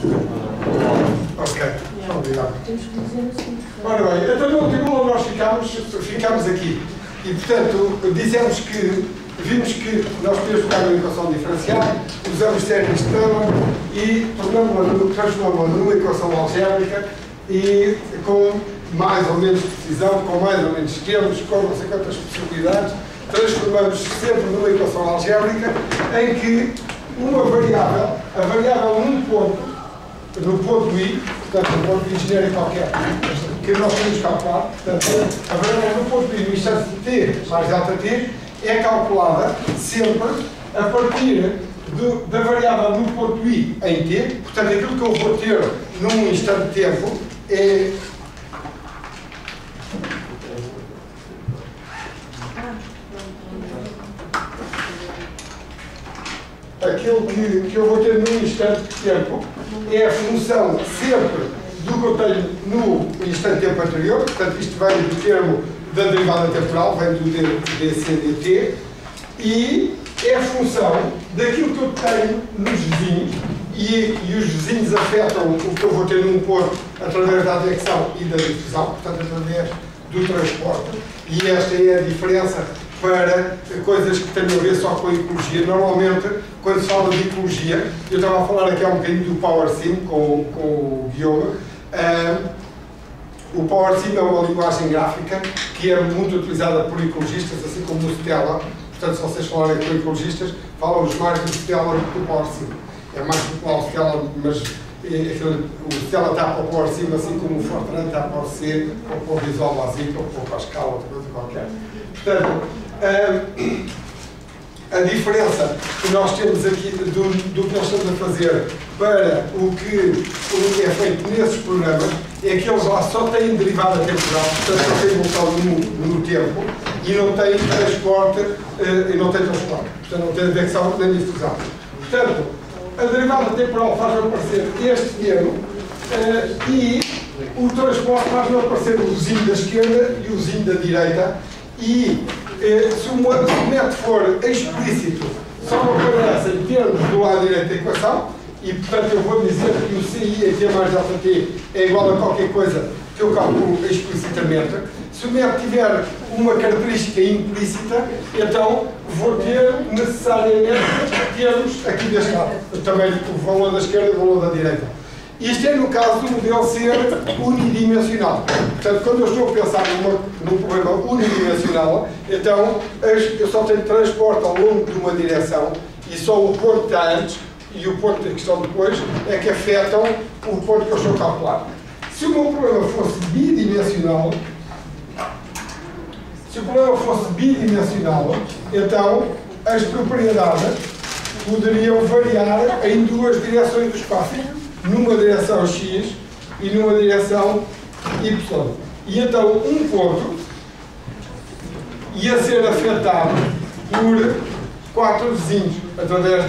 Ok, obrigado. Ora bem, então no último aula nós ficámos aqui. E, portanto, vimos que nós podemos jogar uma equação diferencial, usamos técnicas de Taylor e transformamos-la numa equação algébrica e com mais ou menos precisão, com mais ou menos termos, com não sei quantas possibilidades, transformamos sempre numa equação algébrica em que uma variável, a variável num ponto, no ponto I, portanto, um ponto de engenharia qualquer, que nós podemos calcular, portanto, a variável no ponto I, no instante de t mais delta t, é calculada sempre a partir da variável no ponto I em t, portanto, aquilo que eu vou ter num instante de tempo é aquilo que eu vou ter num instante de tempo é a função sempre do que eu tenho no instante de tempo anterior, portanto isto vem do termo da derivada temporal, vem do dc/dt, e é a função daquilo que eu tenho nos vizinhos, e os vizinhos afetam o que eu vou ter num ponto através da advecção e da difusão, portanto através do transporte, e esta é a diferença para coisas que têm a ver só com a ecologia. Normalmente, quando se fala de ecologia, eu estava a falar aqui há um bocadinho do PowerSim com o Diogo. O PowerSim é uma linguagem gráfica que é muito utilizada por ecologistas, assim como o Stella. Portanto, se vocês falarem com ecologistas, falam-nos mais do Stella do que do PowerSim. É mais popular o Stella, mas o Stella está para o PowerSim, assim como o Fortran está para o C, ou para o Visual Basic, ou para o Pascal, outra coisa qualquer. Portanto, a diferença que nós temos aqui do que nós estamos a fazer para o que é feito nesses programas é que eles lá só têm derivada temporal, portanto só têm voltado no tempo e não têm transporte, portanto não têm advecção nem difusão. Portanto, a derivada temporal faz aparecer este termo e o transporte faz aparecer o vizinho da esquerda e o vizinho da direita. E se o método for explícito, só aparece em termos do lado direito da equação, e portanto eu vou dizer que o CI em T mais delta T é igual a qualquer coisa que eu calculo explicitamente. Se o método tiver uma característica implícita, então vou ter necessariamente termos aqui deste lado, também o valor da esquerda e o valor da direita. Isto é no caso do modelo ser unidimensional. Portanto, quando eu estou a pensar num problema unidimensional, então eu só tenho transporte ao longo de uma direção e só o ponto que está antes e o ponto que estão depois é que afetam o ponto que eu estou a calcular. Se o meu problema fosse bidimensional, então as propriedades poderiam variar em duas direções do espaço. Numa direção X e numa direção Y. E então um ponto ia ser afetado por 4 vizinhos através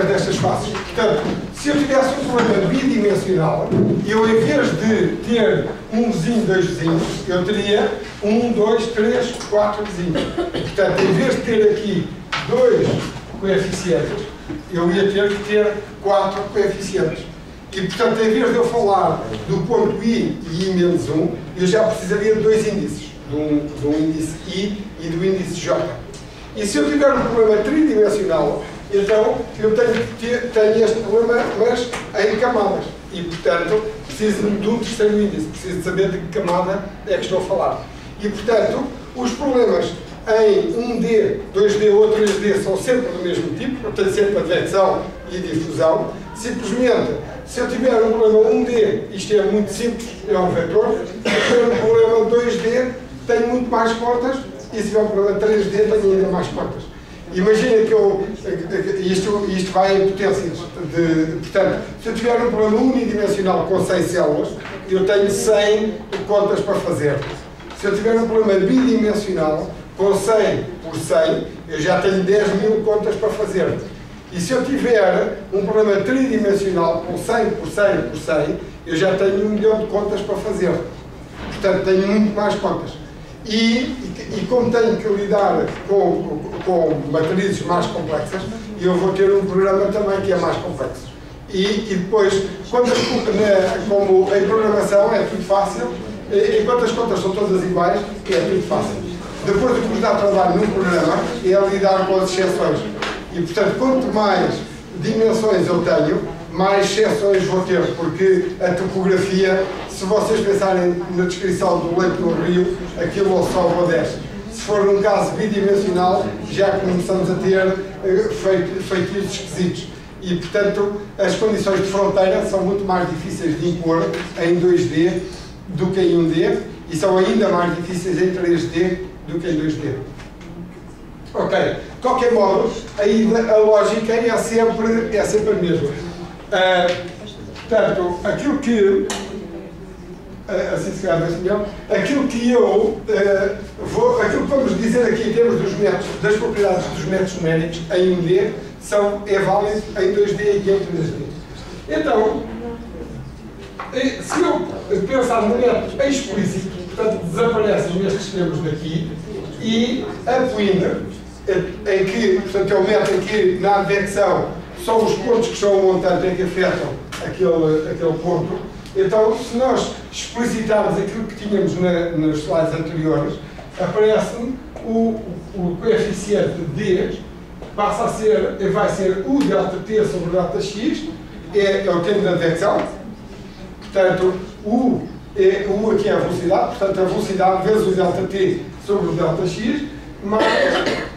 destas faces. Portanto, se eu tivesse um problema bidimensional, eu em vez de ter um vizinho, 2 vizinhos, eu teria 1, 2, 3, 4 vizinhos. Portanto, em vez de ter aqui 2 coeficientes, eu ia ter que ter 4 coeficientes. E, portanto, em vez de eu falar do ponto I e I menos 1, eu já precisaria de 2 índices. Do índice I e do índice J. E se eu tiver um problema tridimensional, então eu tenho este problema, mas em camadas. E, portanto, preciso de um terceiro índice. Preciso de saber de que camada é que estou a falar. E, portanto, os problemas em 1D, 2D ou 3D são sempre do mesmo tipo, portanto sempre advecção e difusão. Simplesmente, se eu tiver um problema 1D, isto é muito simples, é um vetor. Se eu tiver um problema 2D, tenho muito mais portas, e se tiver um problema 3D, tenho ainda mais portas. Imagina que isto vai em potências. Portanto, se eu tiver um problema unidimensional com 100 células, eu tenho 100 contas para fazer. Se eu tiver um problema bidimensional, com 100 por 100, eu já tenho 10.000 contas para fazer. E se eu tiver um problema tridimensional com 100 por 100 por 100, eu já tenho 1 milhão de contas para fazer. Portanto, tenho muito mais contas. E como tenho que lidar com matrizes mais complexas, e eu vou ter um programa também que é mais complexo. E depois, como em programação é tudo fácil, enquanto as contas são todas iguais, é tudo fácil. Depois o que nos dá trabalho num programa é lidar com as exceções. E portanto, quanto mais dimensões eu tenho, mais exceções vou ter, porque a topografia, se vocês pensarem na descrição do leito do rio, aquilo ou sobe ou desce. Se for num caso bidimensional, já começamos a ter feitios esquisitos. E, portanto, as condições de fronteira são muito mais difíceis de impor em 2D do que em 1D e são ainda mais difíceis em 3D do que em 2D. Ok, de qualquer modo, a lógica é sempre a mesma. Portanto, aquilo que assim se calhar melhor, aquilo que vamos dizer aqui em termos dos métodos, das propriedades dos métodos numéricos em 1D é válido em 2D e em 3D. Então, se eu pensar no método explícito, portanto desaparecem estes termos daqui, e upwind, em que, portanto, é o método em que na advecção são os pontos que são o montante em que afetam aquele ponto. Então, se nós explicitarmos aquilo que tínhamos nos slides anteriores, aparece o coeficiente D, vai ser U delta T sobre delta X, é o termo da advecção. Portanto, U aqui é a velocidade, portanto, a velocidade vezes o delta T sobre o delta X, mais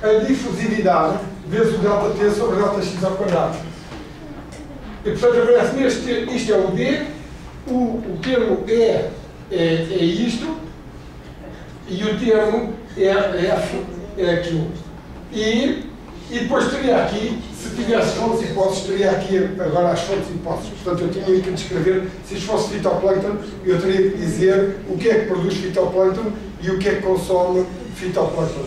a difusividade vezes o delta T sobre o delta X ao quadrado. E, portanto, aparece isto é o D, o termo é isto, e o termo é aquilo. E depois teria aqui, se tivesse fontes e hipóteses, teria aqui agora as fontes e hipóteses. Portanto, eu tinha que descrever, se isto fosse fitoplâncton, eu teria que dizer o que é que produz fitoplâncton e o que é que consome fitoplâncton.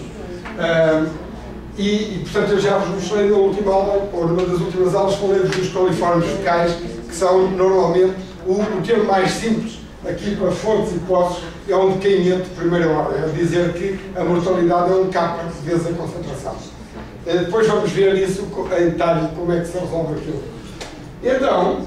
Portanto, eu já vos mostrei na última aula, ou numa das últimas aulas, falei-vos dos coliformes fecais, que são normalmente o termo mais simples aqui para fontes e hipóteses, é um decaimento de primeira ordem, é dizer que a mortalidade é um K vezes a concentração. Depois vamos ver isso em detalhe, como é que se resolve aquilo. Então,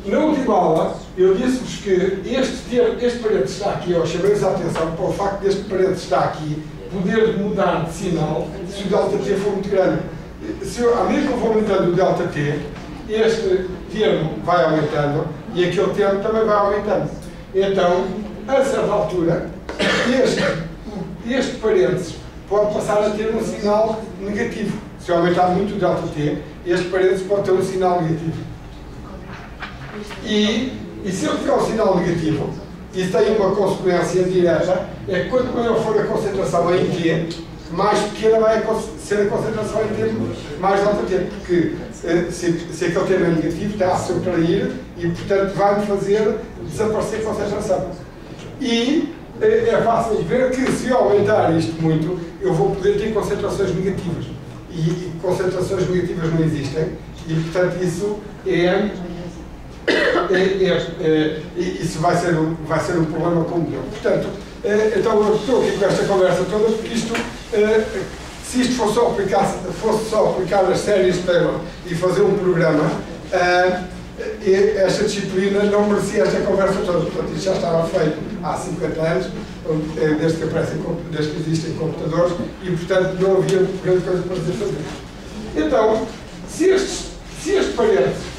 na última aula, eu disse-vos que este parede está aqui, eu chamei-vos a atenção para o facto deste parede estar aqui, poder mudar de sinal se o delta T for muito grande. À medida que eu vou aumentando o delta T, este termo vai aumentando e aquele termo também vai aumentando. Então, a certa altura, este parênteses pode passar a ter um sinal negativo. Se eu aumentar muito o delta T, este parênteses pode ter um sinal negativo. E se eu tiver um sinal negativo, isso tem uma consequência direta, é que quanto maior for a concentração em T, mais pequena vai ser a concentração em T, mais delta T, porque se aquele termo é negativo, está a subtrair e, portanto, vai-me fazer desaparecer a concentração. E é fácil de ver que, se eu aumentar isto muito, eu vou poder ter concentrações negativas. E concentrações negativas não existem, e, portanto, isso isso vai ser um problema comum. Portanto, então eu estou aqui com esta conversa toda, porque isto, se isto fosse só aplicar as séries de Taylor e fazer um programa, esta disciplina não merecia esta conversa toda. Portanto, isto já estava feito há 50 anos, desde que existem computadores, e, portanto, não havia grande coisa para dizer sobre isso. Então, se este parênteses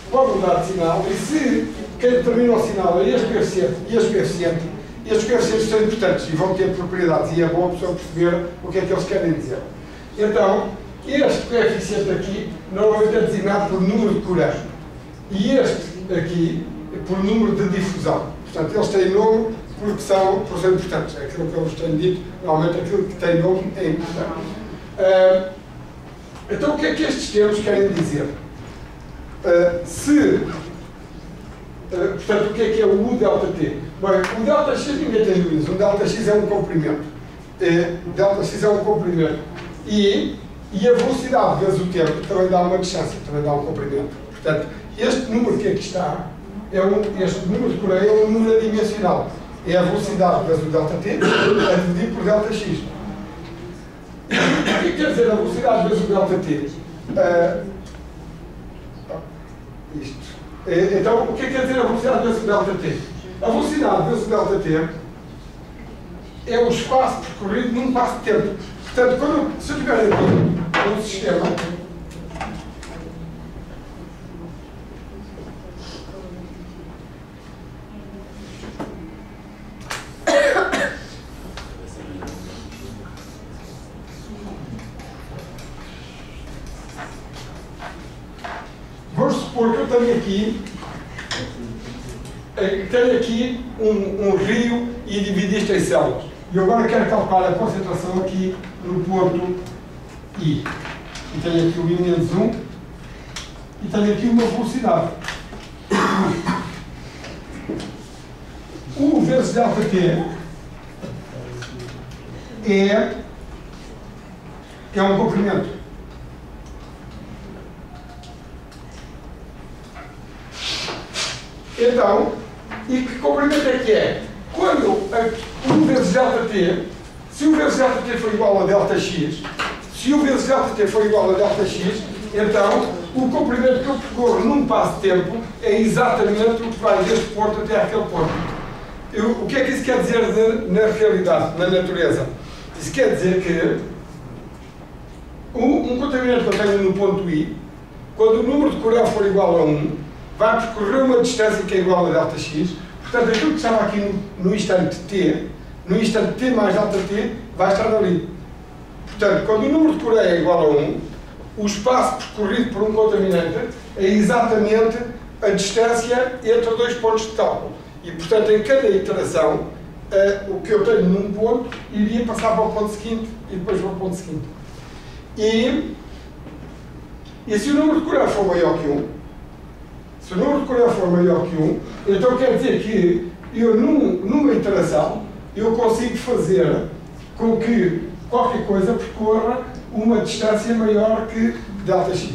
pode mudar de sinal, e se quem determina o sinal é este coeficiente e este coeficiente, estes coeficientes são importantes e vão ter propriedades, e é bom a pessoa perceber o que é que eles querem dizer. Então, este coeficiente aqui normalmente é designado por número de Courant, e este aqui por número de difusão. Portanto, eles têm nome porque são importantes. É aquilo que eu vos tenho dito, normalmente aquilo que tem nome é importante. Então, o que é que estes termos querem dizer? Portanto, o que é o U delta T? Bem, o delta X ninguém tem dúvidas. O delta X é um comprimento. Delta X é um comprimento. E a velocidade vezes o tempo também dá uma distância, também dá um comprimento. Portanto, este número que aqui está, este número de Courant é um número adimensional. É a velocidade vezes o delta T a dividir por delta X. O que quer dizer a velocidade vezes o delta T? Isto. Então, o que é que quer dizer a velocidade vezes o ΔT? A velocidade vezes o ΔT é o espaço percorrido num passo de tempo. Portanto, se eu tiver aqui um sistema vamos supor que eu tenho aqui um rio e dividi isto em células. E eu agora quero calcular a concentração aqui no ponto I. E tenho aqui o I menos 1 e tenho aqui uma velocidade. U vezes ΔT é um comprimento. Então, e que comprimento é que é? Quando U vezes ΔT, se U vezes ΔT for igual a ΔX, se U vezes ΔT for igual a ΔX, então o comprimento que eu percorro num passo de tempo é exatamente o que vai deste ponto até aquele ponto. O que é que isso quer dizer na realidade, na natureza? Isso quer dizer que um comprimento que eu tenho no ponto I, quando o número de Corel for igual a 1, vai percorrer uma distância que é igual a ΔX. Portanto, aquilo que estava aqui no instante t, no instante t mais ΔT, vai estar ali. Portanto, quando o número de Corel é igual a 1, o espaço percorrido por um contaminante é exatamente a distância entre dois pontos de cálculo. E, portanto, em cada iteração, o que eu tenho num ponto iria passar para o ponto seguinte e depois para o ponto seguinte. E se o número de Corel for maior que 1, se o número de Corel for maior que 1, então quer dizer que eu, numa iteração, eu consigo fazer com que qualquer coisa percorra uma distância maior que ΔX.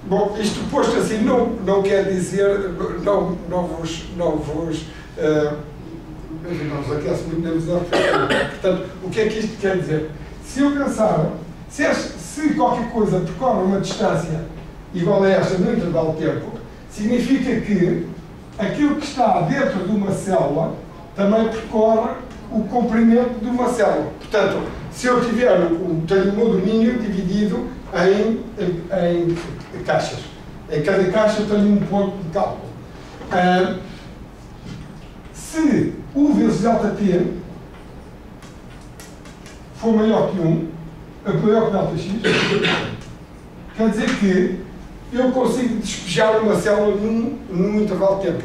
Bom, isto posto assim não quer dizer, não vos aquece muito na visão. Portanto, o que é que isto quer dizer? Se eu pensar, se qualquer coisa percorre uma distância igual a esta no intervalo de tempo, significa que aquilo que está dentro de uma célula também percorre o comprimento de uma célula. Portanto, se eu tenho o meu domínio dividido em caixas. Em cada caixa eu tenho um ponto de cálculo. Se U vezes ΔT for maior que 1, maior que ΔX, quer dizer que eu consigo despejar uma célula num intervalo de tempo.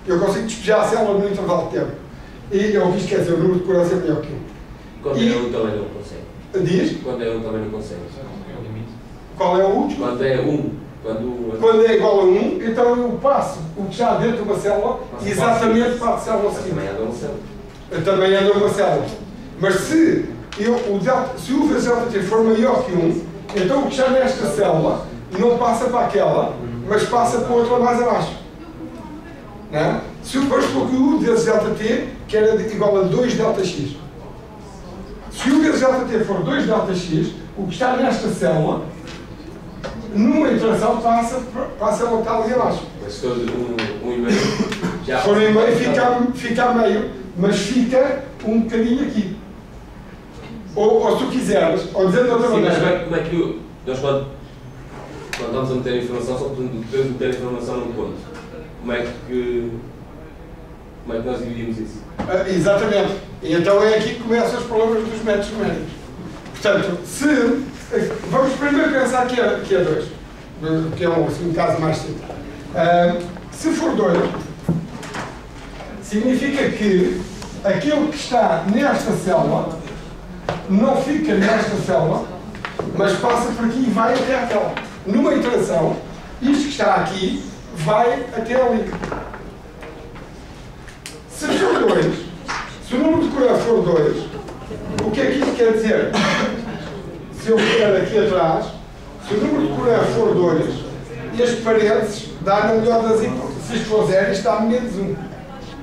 Eu consigo despejar a célula num intervalo de tempo. E é o que isto quer dizer, o número de Corel é maior que 1. Quando é 1 também não consegue. Diz? Quando é 1 também não consegue. Qual é o último? Quando é 1. Quando é igual a 1, então eu passo o que está dentro de uma célula exatamente para a célula seguinte. Também anda uma célula. Também anda uma célula. Mas se U vezes ΔT for maior que 1, então o que está nesta célula não passa para aquela, mas passa para outra mais abaixo. Não é? Se eu depois coloco U vezes ΔT, que era igual a 2ΔX. Se U vezes ΔT for 2ΔX, o que está nesta célula, numa interação, passa para a célula que está ali abaixo. Mas se for 1,5, já... Se for 1,5 fica a meio, mas fica um bocadinho aqui. Ou se tu quiseres, ou dizendo de outra maneira... Sim, mas como é que nós quando estamos a meter informação, só podemos meter informação num ponto. Como é que nós dividimos isso? Exatamente. E então é aqui que começam os problemas dos métodos numéricos. Portanto, vamos primeiro pensar que é 2, que é um caso mais simples. Se for 2, significa que aquilo que está nesta célula não fica nesta célula, mas passa por aqui e vai até aquela. Numa iteração, isto que está aqui vai até ali. Se for 2, se o número de Corel for 2, o que é que isto quer dizer? Se eu vier aqui atrás, se o número de Corel for 2, este parênteses dá na melhor das hipóteses. Se isto for 0, isto dá menos 1.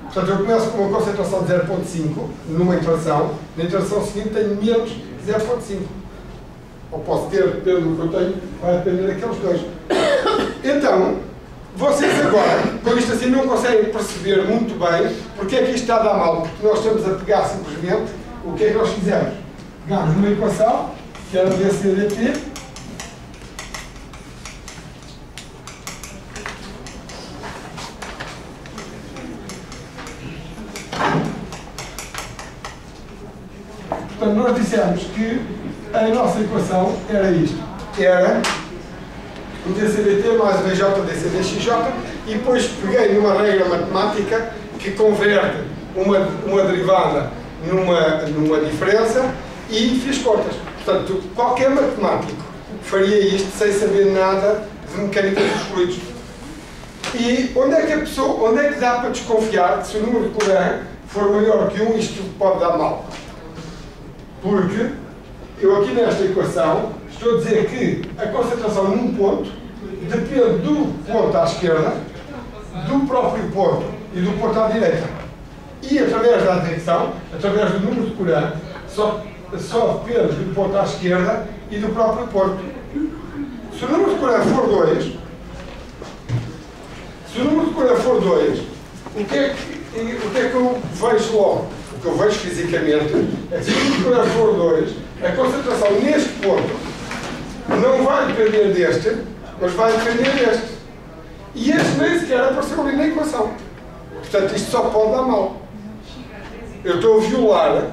Portanto, eu começo com uma concentração de 0,5 numa interação, na interação seguinte tenho menos 0,5. ou posso ter, depende do que eu tenho, vai depender daqueles dois. Então, vocês agora, com isto assim, não conseguem perceber muito bem porque é que isto está a dar mal, porque nós estamos a pegar simplesmente o que é que nós fizemos. Pegamos uma equação, que era desse dt, portanto, nós dissemos que a nossa equação era isto. Era o dCdt mais o dj dCdxj e depois peguei numa regra matemática que converte uma derivada numa diferença e fiz contas. Portanto, qualquer matemático faria isto sem saber nada de mecânica dos fluidos. E onde é que dá para desconfiar que se o número de Coulomb for maior que 1, isto pode dar mal? Porque eu aqui nesta equação estou a dizer que a concentração num ponto depende do ponto à esquerda, do próprio ponto e do ponto à direita. E através da adveção, através do número de Coulomb, só depende do ponto à esquerda e do próprio ponto. Se o número de Coulomb for 2, o que é que eu vejo logo? O que eu vejo fisicamente é que se o número de Coulomb for 2, a concentração neste ponto não vai depender deste, mas vai depender deste. E este nem sequer apareceu ali na equação. Portanto, isto só pode dar mal. Eu estou a violar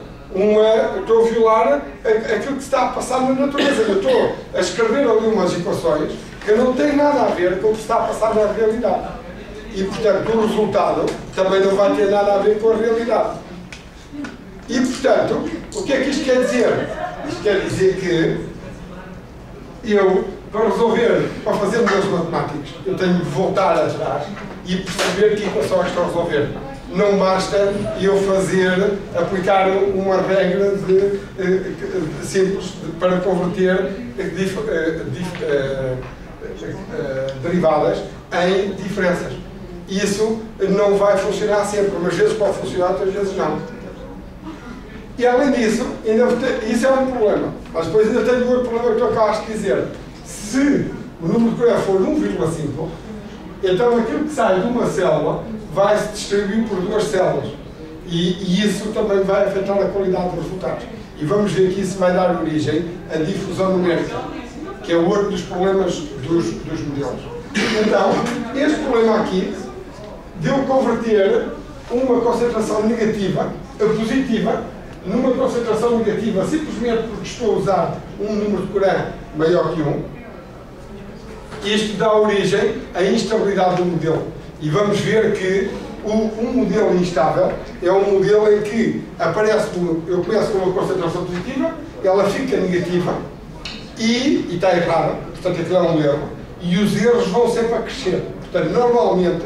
aquilo que está a passar na natureza. Eu estou a escrever ali umas equações que não têm nada a ver com o que está a passar na realidade. E, portanto, o resultado também não vai ter nada a ver com a realidade. E, portanto, o que é que isto quer dizer? Isto quer dizer que eu, para fazer modelos matemáticos, eu tenho de voltar atrás e perceber que equação é que estou a resolver. Não basta eu aplicar uma regra simples para converter derivadas em diferenças. Isso não vai funcionar sempre, umas vezes pode funcionar, outras vezes não. E além disso, isso é um problema. Mas depois ainda tenho outro problema que tu acabaste de dizer. Se o número de Coulomb for 1,5, então aquilo que sai de uma célula vai se distribuir por duas células. E isso também vai afetar a qualidade dos resultados. E vamos ver que isso vai dar origem à difusão numérica, que é outro dos problemas dos modelos. Então, este problema aqui de eu converter uma concentração negativa a positiva numa concentração negativa simplesmente porque estou a usar um número de Coulomb maior que 1, isto dá origem à instabilidade do modelo. E vamos ver que um modelo instável é um modelo em que eu começo com uma concentração positiva, ela fica negativa e está errada, portanto aquilo é um erro, e os erros vão sempre a crescer. Portanto, normalmente,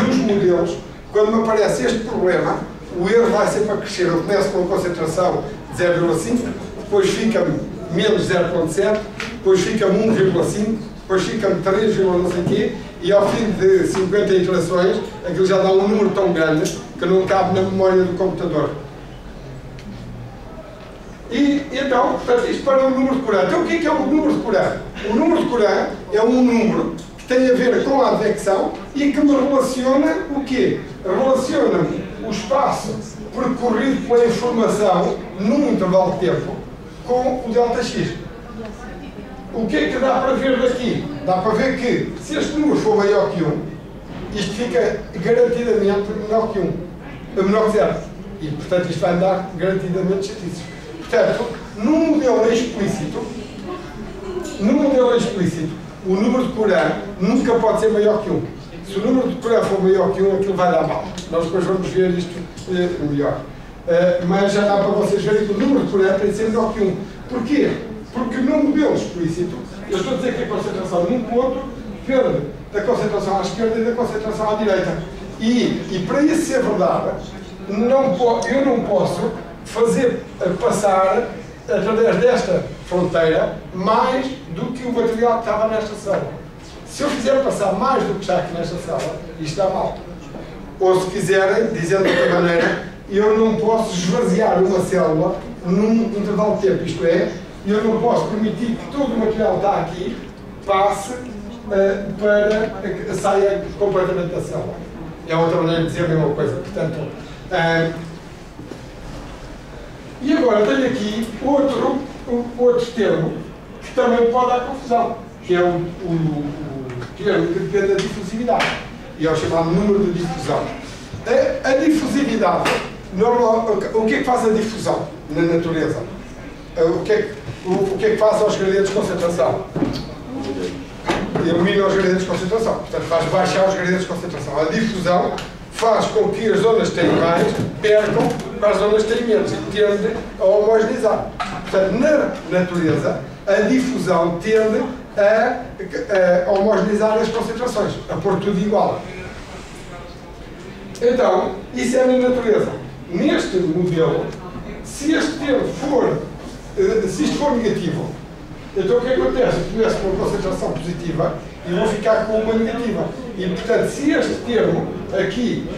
nos modelos, quando me aparece este problema, o erro vai sempre a crescer. Eu começo com uma concentração de 0,5, depois fica-me menos 0,7, depois fica-me 1,5, depois fica-me 3, não sei o quê, e ao fim de 50 iterações, aquilo já dá um número tão grande que não cabe na memória do computador. E então, portanto, isto para o número de Coulomb. Então, o que é o número de Coulomb? O número de Coulomb é um número que tem a ver com a advecção e que me relaciona o quê? Relaciona-me o espaço percorrido pela informação num intervalo de tempo com o ΔX. O que é que dá para ver daqui? Dá para ver que, se este número for maior que 1, isto fica garantidamente menor que 0. E, portanto, isto vai dar garantidamente chatices. Portanto, num modelo explícito, o número de Coulomb nunca pode ser maior que 1. Se o número de Coulomb for maior que 1, aquilo vai dar mal. Nós depois vamos ver isto melhor. Mas já dá para vocês verem que o número de Coulomb tem de ser menor que 1. Porquê? Porque no modelo explícito, eu estou a dizer que a concentração num ponto depende da concentração à esquerda e da concentração à direita. E para isso ser verdade, eu não posso fazer passar, através desta fronteira, mais do que o material que estava nesta célula. Se eu fizer passar mais do que está aqui nesta célula, isto está mal. Ou se quiserem, dizendo de outra maneira, eu não posso esvaziar uma célula num intervalo de tempo. Isto é, eu não posso permitir que todo o material que está aqui passe para saia completamente da célula. É outra maneira de dizer a mesma coisa. Portanto, e agora tenho aqui outro termo que também pode dar confusão, que é o termo que depende da difusividade. E é o chamado número de difusão. A difusividade, o que é que faz a difusão na natureza? O que é que faz aos gradientes de concentração? Elimina os gradientes de concentração. Portanto, faz baixar os gradientes de concentração. A difusão faz com que as zonas que têm mais percam para as zonas que têm menos e tende a homogeneizar. Portanto, na natureza, a difusão tende a homogeneizar as concentrações, a pôr tudo igual. Então, isso é na natureza. Neste modelo, se este termo se isto for negativo, então o que acontece? Se tivesse uma concentração positiva, eu vou ficar com uma negativa. E, portanto, se este termo aqui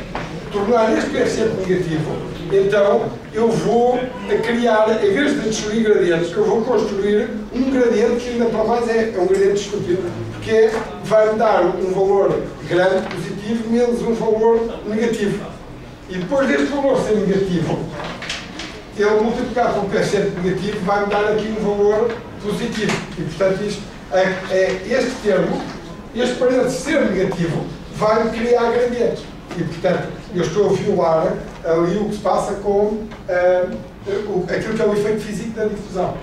tornar este coeficiente negativo, então eu vou criar, em vez de destruir gradientes, eu vou construir um gradiente que ainda para mais é um gradiente estúpido, porque vai-me dar um valor grande positivo menos um valor negativo. E depois deste valor ser negativo, ele multiplicado com o coeficiente negativo vai-me dar aqui um valor positivo. E, portanto, este termo, este parênteses ser negativo, vai-me criar gradientes. E, portanto, eu estou a violar ali o que se passa com aquilo que é o efeito físico da difusão.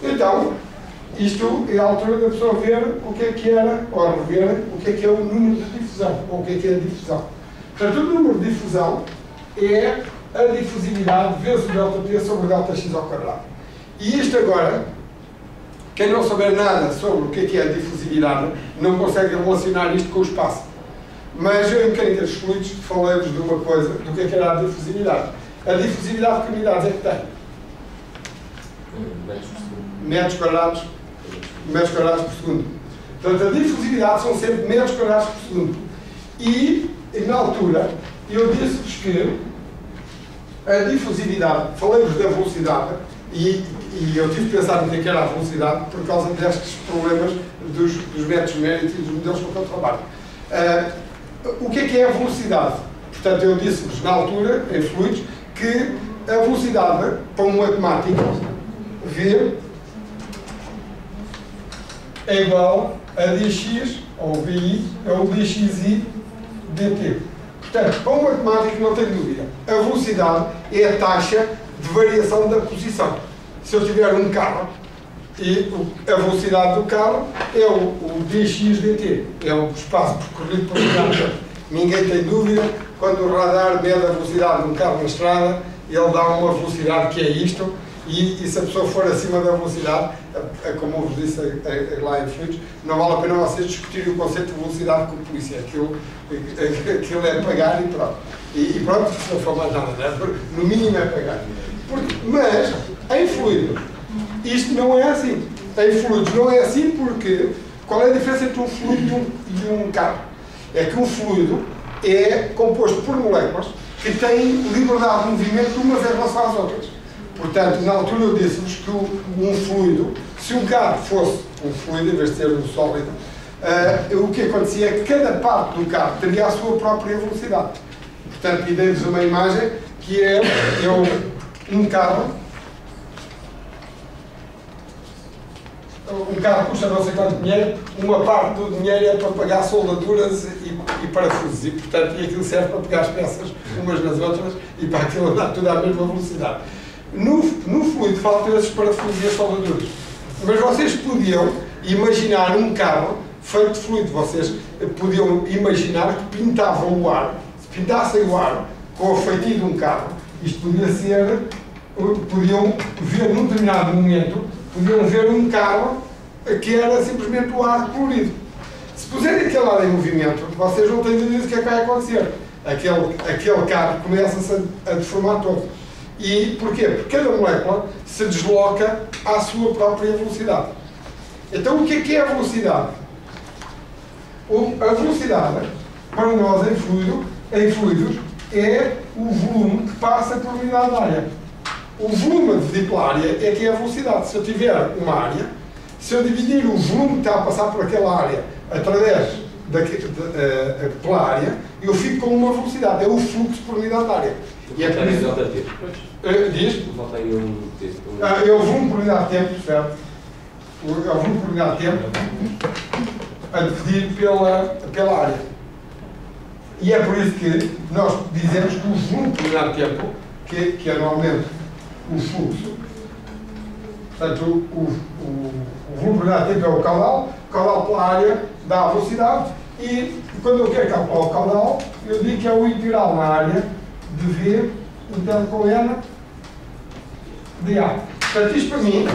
Então, isto é a altura da pessoa ver o que era, ou rever o que é o número de difusão, ou o que é a difusão. Portanto, o número de difusão é a difusividade vezes o ΔT sobre o ΔX ao quadrado. E isto agora, quem não souber nada sobre o que é a difusividade, não consegue relacionar isto com o espaço. Mas eu, em mecânica dos fluidos, falei-vos de uma coisa, do que era a difusividade. A difusividade, que unidades é que tem? Metros quadrados por segundo. Portanto, a difusividade são sempre metros quadrados por segundo. E, na altura, eu disse-vos que a difusividade, falei-vos da velocidade, e eu tive que pensar no que era a velocidade por causa destes problemas dos métodos numéricos e dos modelos com que eu trabalho. O que é a velocidade? Portanto, eu disse-vos na altura, em fluidos, que a velocidade, para um matemático, V é igual a dx, ou VI, é o dxi dt. Portanto, para um matemático não tem dúvida, a velocidade é a taxa de variação da posição. Se eu tiver um carro, e a velocidade do carro é o dx dt, é o espaço percorrido pelo carro. Ninguém tem dúvida, quando o radar mede a velocidade de um carro na estrada, ele dá uma velocidade que é isto, e se a pessoa for acima da velocidade, como eu vos disse lá em fluidos, não vale a pena vocês discutirem o conceito de velocidade com a polícia. Aquilo é pagar e pronto. E pronto, se não for mais nada, né? No mínimo é pagar. Mas, em fluidos, isto não é assim. Em fluidos não é assim porque qual é a diferença entre um fluido e um carro? É que um fluido é composto por moléculas que têm liberdade de movimento umas em relação às outras. Portanto, na altura eu disse-vos que um fluido, se um carro fosse um fluido, em vez de ser um sólido, o que acontecia é que cada parte do carro teria a sua própria velocidade. Portanto, e dei-vos uma imagem que é um carro. Um carro custa não sei quanto dinheiro, uma parte do dinheiro é para pagar soldaduras e parafusos, e portanto aquilo serve para pegar as peças umas nas outras e para aquilo andar tudo à mesma velocidade. No fluido faltam esses parafusos e as soldaduras. Mas vocês podiam imaginar um carro feito de fluido, vocês podiam imaginar que pintavam o ar, se pintassem o ar com o feitio de um carro, isto podia ser, podiam ver num determinado momento, podiam ver um carro que era simplesmente o ar colorido. Se puserem aquele ar em movimento, vocês não têm dúvida do que é que vai acontecer. Aquele carro começa-se a deformar todo. E porquê? Porque cada molécula se desloca à sua própria velocidade. Então o que é a velocidade? A velocidade, para nós em fluidos, é o volume que passa por unidade de área. o volume dividido pela área é que é a velocidade. Se eu tiver uma área, se eu dividir o volume que está a passar por aquela área através pela área, eu fico com uma velocidade, é o fluxo por unidade de área. E é por isso... Diz? Falta aí um texto. É o volume por unidade de tempo, certo? É o volume por unidade de tempo a dividir pela área. E é por isso que nós dizemos que o volume por unidade de tempo, que é normalmente o fluxo, portanto, o volume por unidade de tempo é o caudal pela área dá a velocidade, e quando eu quero calcular o caudal, eu digo que é o integral na área de V, então com N de A. Portanto, isto para mim,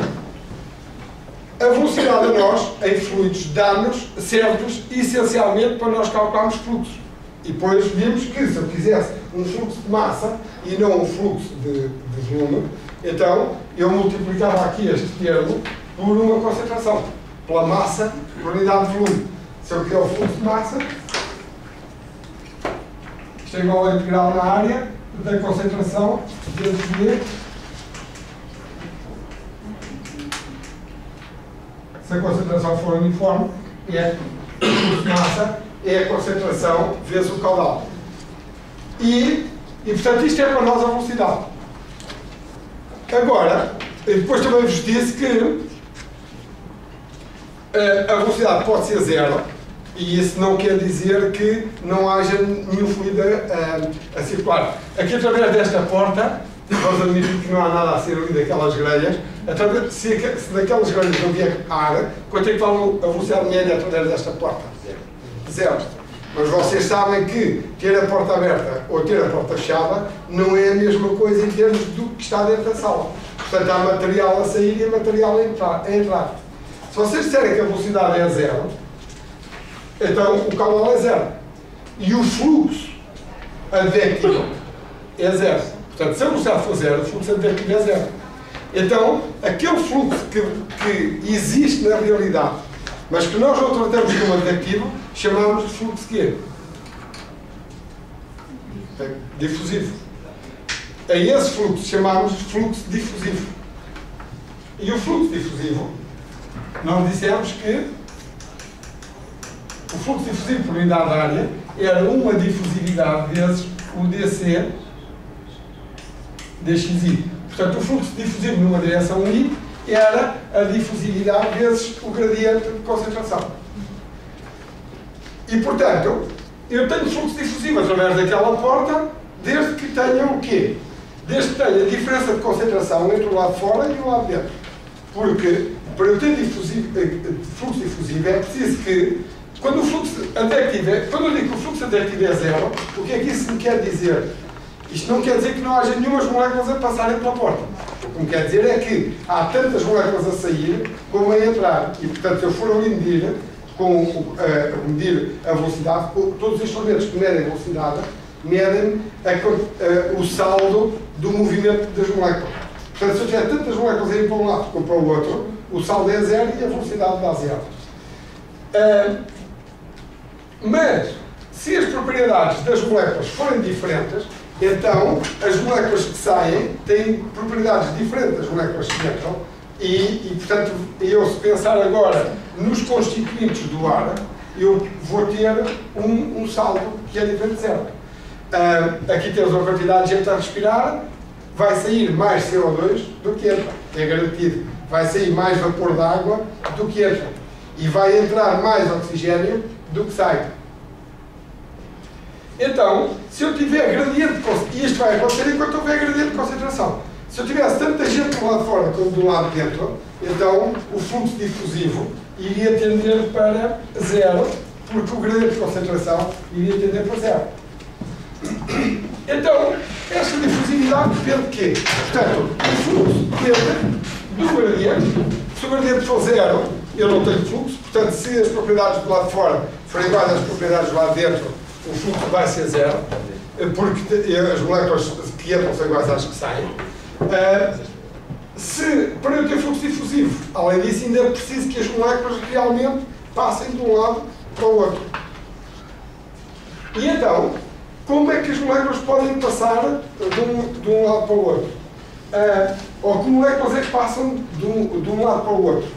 a velocidade a nós, em fluidos, dá-nos certos essencialmente para nós calcularmos fluxos. E depois vimos que se eu quisesse um fluxo de massa e não um fluxo de volume, então eu multiplicava aqui este termo por uma concentração, pela massa por unidade de volume. Se eu quiser o fluxo de massa, isto é igual ao integral na área da concentração vezes V. Se a concentração for uniforme, é o fluxo de massa, é a concentração vezes o caudal. E portanto, isto é para nós a velocidade. Agora, depois também vos disse que a velocidade pode ser zero, e isso não quer dizer que não haja nenhum fluido a circular. Aqui, através desta porta, vamos admitir que não há nada a ser ali daquelas grelhas. Se daquelas grelhas não vier ar, quanto é que vale a velocidade média através desta porta? Zero. Mas vocês sabem que ter a porta aberta ou ter a porta fechada não é a mesma coisa em termos do que está dentro da sala. Portanto, há material a sair e material a entrar. Se vocês disserem que a velocidade é zero, então o caudal é zero. E o fluxo advectivo é zero. Portanto, se a velocidade for zero, o fluxo advectivo é zero. Então, aquele fluxo que existe na realidade, mas que nós não tratamos como advectivo, chamamos de fluxo quê? Difusivo. A esse fluxo chamamos de fluxo difusivo. E o fluxo difusivo, nós dissemos que o fluxo difusivo por unidade de área era uma difusividade vezes o dc dxi. Portanto, o fluxo difusivo numa direção I era a difusividade vezes o gradiente de concentração. E, portanto, eu tenho fluxo difusivo através daquela porta, desde que tenha o quê? Desde que tenha a diferença de concentração entre o lado de fora e o lado de dentro. Porque, para eu ter fluxo difusivo, é preciso que, quando o fluxo advectivo quando eu digo que o fluxo advectivo é zero, o que é que isso me quer dizer? Isto não quer dizer que não haja nenhumas moléculas a passarem pela porta. O que me quer dizer é que há tantas moléculas a sair como a entrar. E, portanto, se eu for ali medir a velocidade, todos os instrumentos que medem a velocidade medem o saldo do movimento das moléculas. Portanto, se eu tiver tantas moléculas a ir para um lado como para o outro, o saldo é zero e a velocidade dá zero. Mas, se as propriedades das moléculas forem diferentes, então as moléculas que saem têm propriedades diferentes das moléculas que entram e portanto, eu se pensar agora nos constituintes do ar, eu vou ter um saldo que é diferente de zero. Aqui temos uma quantidade de gente a respirar, vai sair mais CO2 do que entra, é garantido. Vai sair mais vapor de água do que entra. E vai entrar mais oxigênio do que sai. Então, se eu tiver gradiente de concentração, e isto vai acontecer enquanto houver gradiente de concentração, se eu tivesse tanta gente do lado de fora como do lado de dentro, então o fluxo difusivo iria tender para zero, porque o gradiente de concentração iria tender para zero. Então, esta difusividade depende de quê? Portanto, o fluxo depende do gradiente. Se o gradiente for zero, eu não tenho fluxo. Portanto, se as propriedades do lado de fora forem iguais às propriedades do lado de dentro, o fluxo vai ser zero, porque as moléculas que entram são iguais às que saem. Para eu ter fluxo difusivo, além disso, ainda é preciso que as moléculas realmente passem de um lado para o outro. E então, como é que as moléculas podem passar de um lado para o outro? ou que moléculas é que passam de um lado para o outro.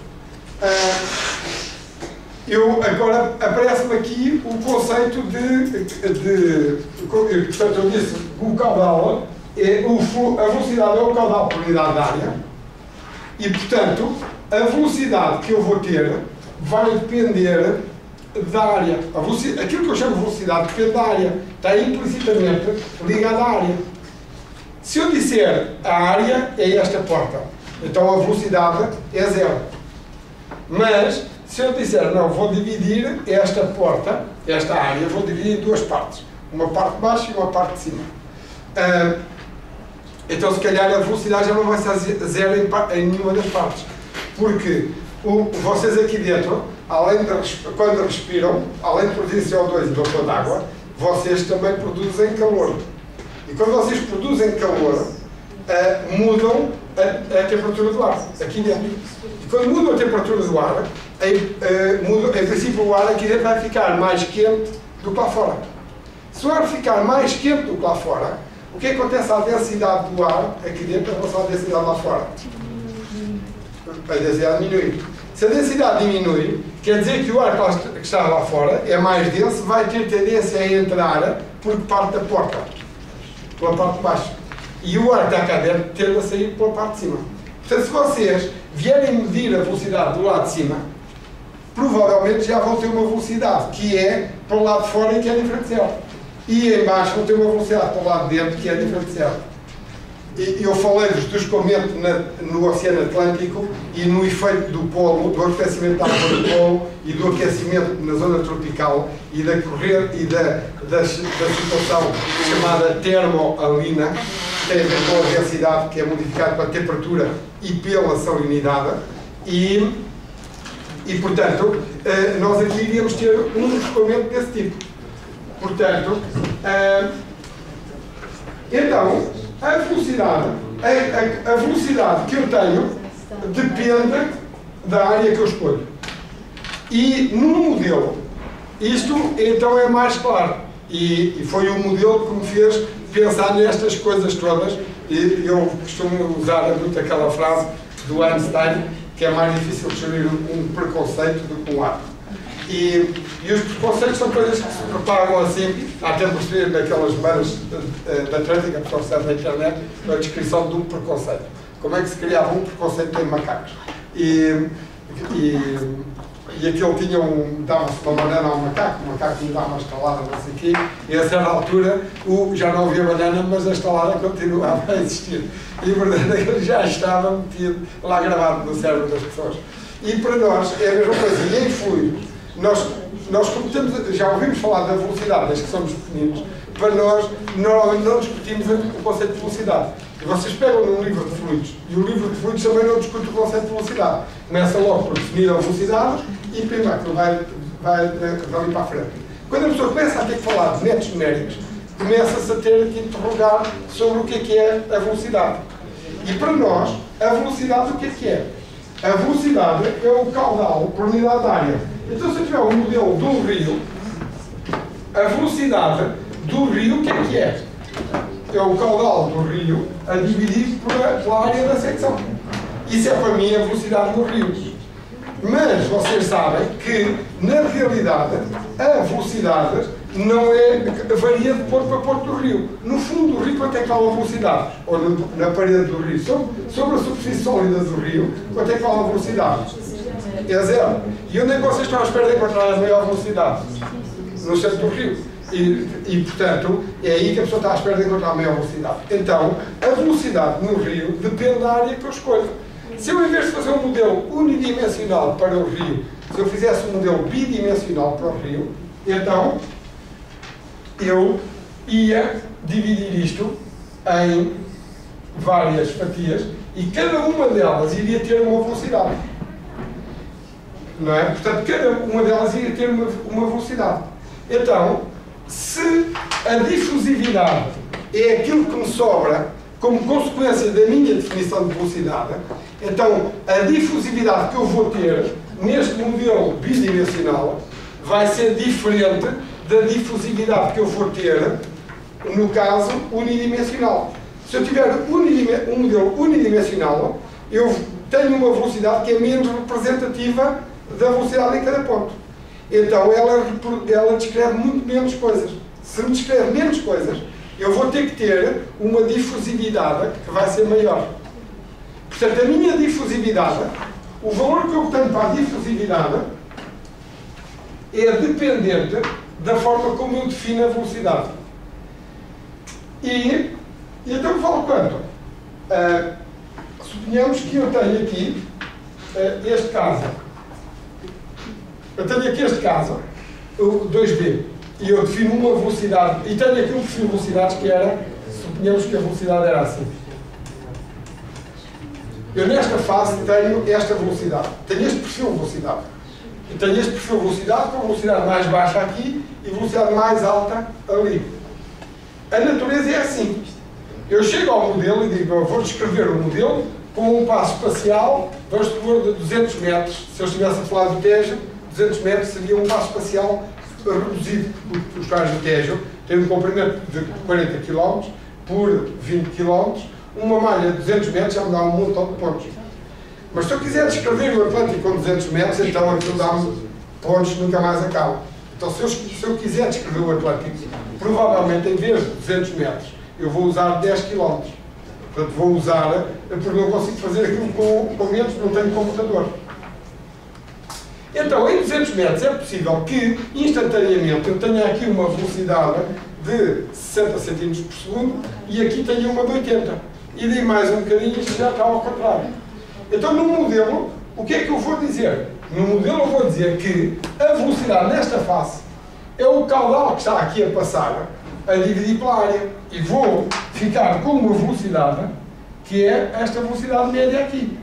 Agora aparece-me aqui o conceito portanto, eu disse que o caudal, a velocidade é o caudal por unidade de área, e, portanto, a velocidade que eu vou ter vai depender da área. Aquilo que eu chamo de velocidade depende da área, está implicitamente ligada à área. Se eu disser a área é esta porta, então a velocidade é 0. Mas, se eu disser, não, vou dividir esta porta, esta área, vou dividir em duas partes. Uma parte de baixo e uma parte de cima. Então, se calhar, a velocidade já não vai ser 0 em nenhuma das partes. Porque vocês aqui dentro, quando respiram, além de produzir CO2 e vapor de água, vocês também produzem calor. E quando vocês produzem calor, mudam a temperatura do ar, aqui dentro. E quando mudam a temperatura do ar, em princípio o ar aqui dentro vai ficar mais quente do que lá fora. Se o ar ficar mais quente do que lá fora, o que acontece à densidade do ar aqui dentro em relação à densidade lá fora? A densidade diminui. Se a densidade diminui, quer dizer que o ar que está lá fora é mais denso, vai ter tendência a entrar porque parte da porta, pela parte de baixo. E o ar que está cá dentro tende a sair pela parte de cima. Portanto, se vocês vierem medir a velocidade do lado de cima, provavelmente já vão ter uma velocidade que é para o lado de fora e que é diferente zero. E em baixo vão ter uma velocidade para o lado de dentro que é diferente zero. E eu falei-vos do escoamento no Oceano Atlântico e no efeito do polo, do arrefecimento da água do polo e do aquecimento na zona tropical e da situação chamada termoalina, que tem a ver com a densidade, que é modificada pela temperatura e pela salinidade. E portanto, nós aqui iríamos ter um escoamento desse tipo. Portanto, então, a velocidade que eu tenho depende da área que eu escolho. E no modelo, isto então é mais claro. E foi o modelo que me fez pensar nestas coisas todas. E eu costumo usar muito aquela frase do Einstein, que é mais difícil descobrir um preconceito do que um ato. E os preconceitos são coisas que se propagam assim, há tempo perceber naquelas bandas da Atlântica, que estão na internet, a descrição de um preconceito. Como é que se criava um preconceito em macacos. E aquele dava-se uma banana ao macaco, o macaco lhe dava uma estalada, não sei o quê, e a certa altura já não havia banana, mas a estalada continuava a existir. E a verdade é que ele já estava metido lá gravado no cérebro das pessoas. E para nós é a mesma coisa, e em fluidos, nós como já ouvimos falar da velocidade desde que somos pequeninos, para nós normalmente não discutimos o conceito de velocidade. E vocês pegam num livro de fluidos, e o livro de fluidos também não discute o conceito de velocidade. Começa logo por definir a velocidade e primeiro aquilo vai dali para a frente. Quando a pessoa começa a ter que falar de métodos numéricos, começa-se a ter que interrogar sobre o que é a velocidade. E para nós, a velocidade o que é? A velocidade é o caudal por unidade de área. Então, se eu tiver um modelo de um rio, a velocidade do rio, o que é? É o caudal do rio a dividir pela área da secção. Isso é para mim a velocidade do rio. Mas vocês sabem que, na realidade, a velocidade não varia de ponto para ponto do rio. No fundo do rio, quanto é que vale a velocidade? Ou na parede do rio? Sobre a superfície sólida do rio, quanto é que vale a velocidade? É zero. E onde é que vocês estão à espera de encontrar a maior velocidade? No centro do rio. E, portanto, é aí que a pessoa está à espera de encontrar a maior velocidade. Então, a velocidade no rio depende da área que eu escolho. Se eu, em vez de fazer um modelo unidimensional para o rio, se eu fizesse um modelo bidimensional para o rio, então, eu ia dividir isto em várias fatias e cada uma delas iria ter uma velocidade. Não é? Portanto, cada uma delas iria ter uma velocidade. Então, se a difusividade é aquilo que me sobra como consequência da minha definição de velocidade, então a difusividade que eu vou ter neste modelo bidimensional vai ser diferente da difusividade que eu vou ter no caso unidimensional. Se eu tiver um modelo unidimensional, eu tenho uma velocidade que é menos representativa da velocidade em cada ponto. Então ela descreve muito menos coisas. Se me descreve menos coisas, eu vou ter que ter uma difusividade que vai ser maior. Portanto, a minha difusividade, o valor que eu tenho para a difusividade, é dependente da forma como eu defino a velocidade. E então eu falo quanto? Suponhamos que eu tenho aqui este caso. Eu tenho aqui este caso, o 2B, e eu defino uma velocidade, e tenho aqui um perfil de velocidades que era, suponhamos que a velocidade era assim. Eu nesta fase tenho esta velocidade, tenho este perfil de velocidade. Eu tenho este perfil de velocidade com a velocidade mais baixa aqui e velocidade mais alta ali. A natureza é assim. Eu chego ao modelo e digo, eu vou descrever o modelo com um passo espacial, vamos supor, de 200 metros. Se eu estivesse a falar do Tejo, 200 metros seria um passo espacial reduzido, porque os carros do Tejo têm um comprimento de 40 km por 20 km, uma malha de 200 metros já me dá um montão de pontos. Mas se eu quiser descrever o Atlântico com 200 metros, então aquilo dá-me pontos que nunca mais acabam. Então se eu quiser descrever o Atlântico, provavelmente em vez de 200 metros, eu vou usar 10 km. Portanto, vou usar, porque não consigo fazer aquilo com menos, não tenho computador. Então, em 200 metros é possível que, instantaneamente, eu tenha aqui uma velocidade de 60 cm por segundo e aqui tenha uma de 80. E daí mais um bocadinho, isto já está ao contrário. Então, no modelo, o que é que eu vou dizer? No modelo eu vou dizer que a velocidade nesta face é o caudal que está aqui a passar a dividir pela área. E vou ficar com uma velocidade que é esta velocidade média aqui.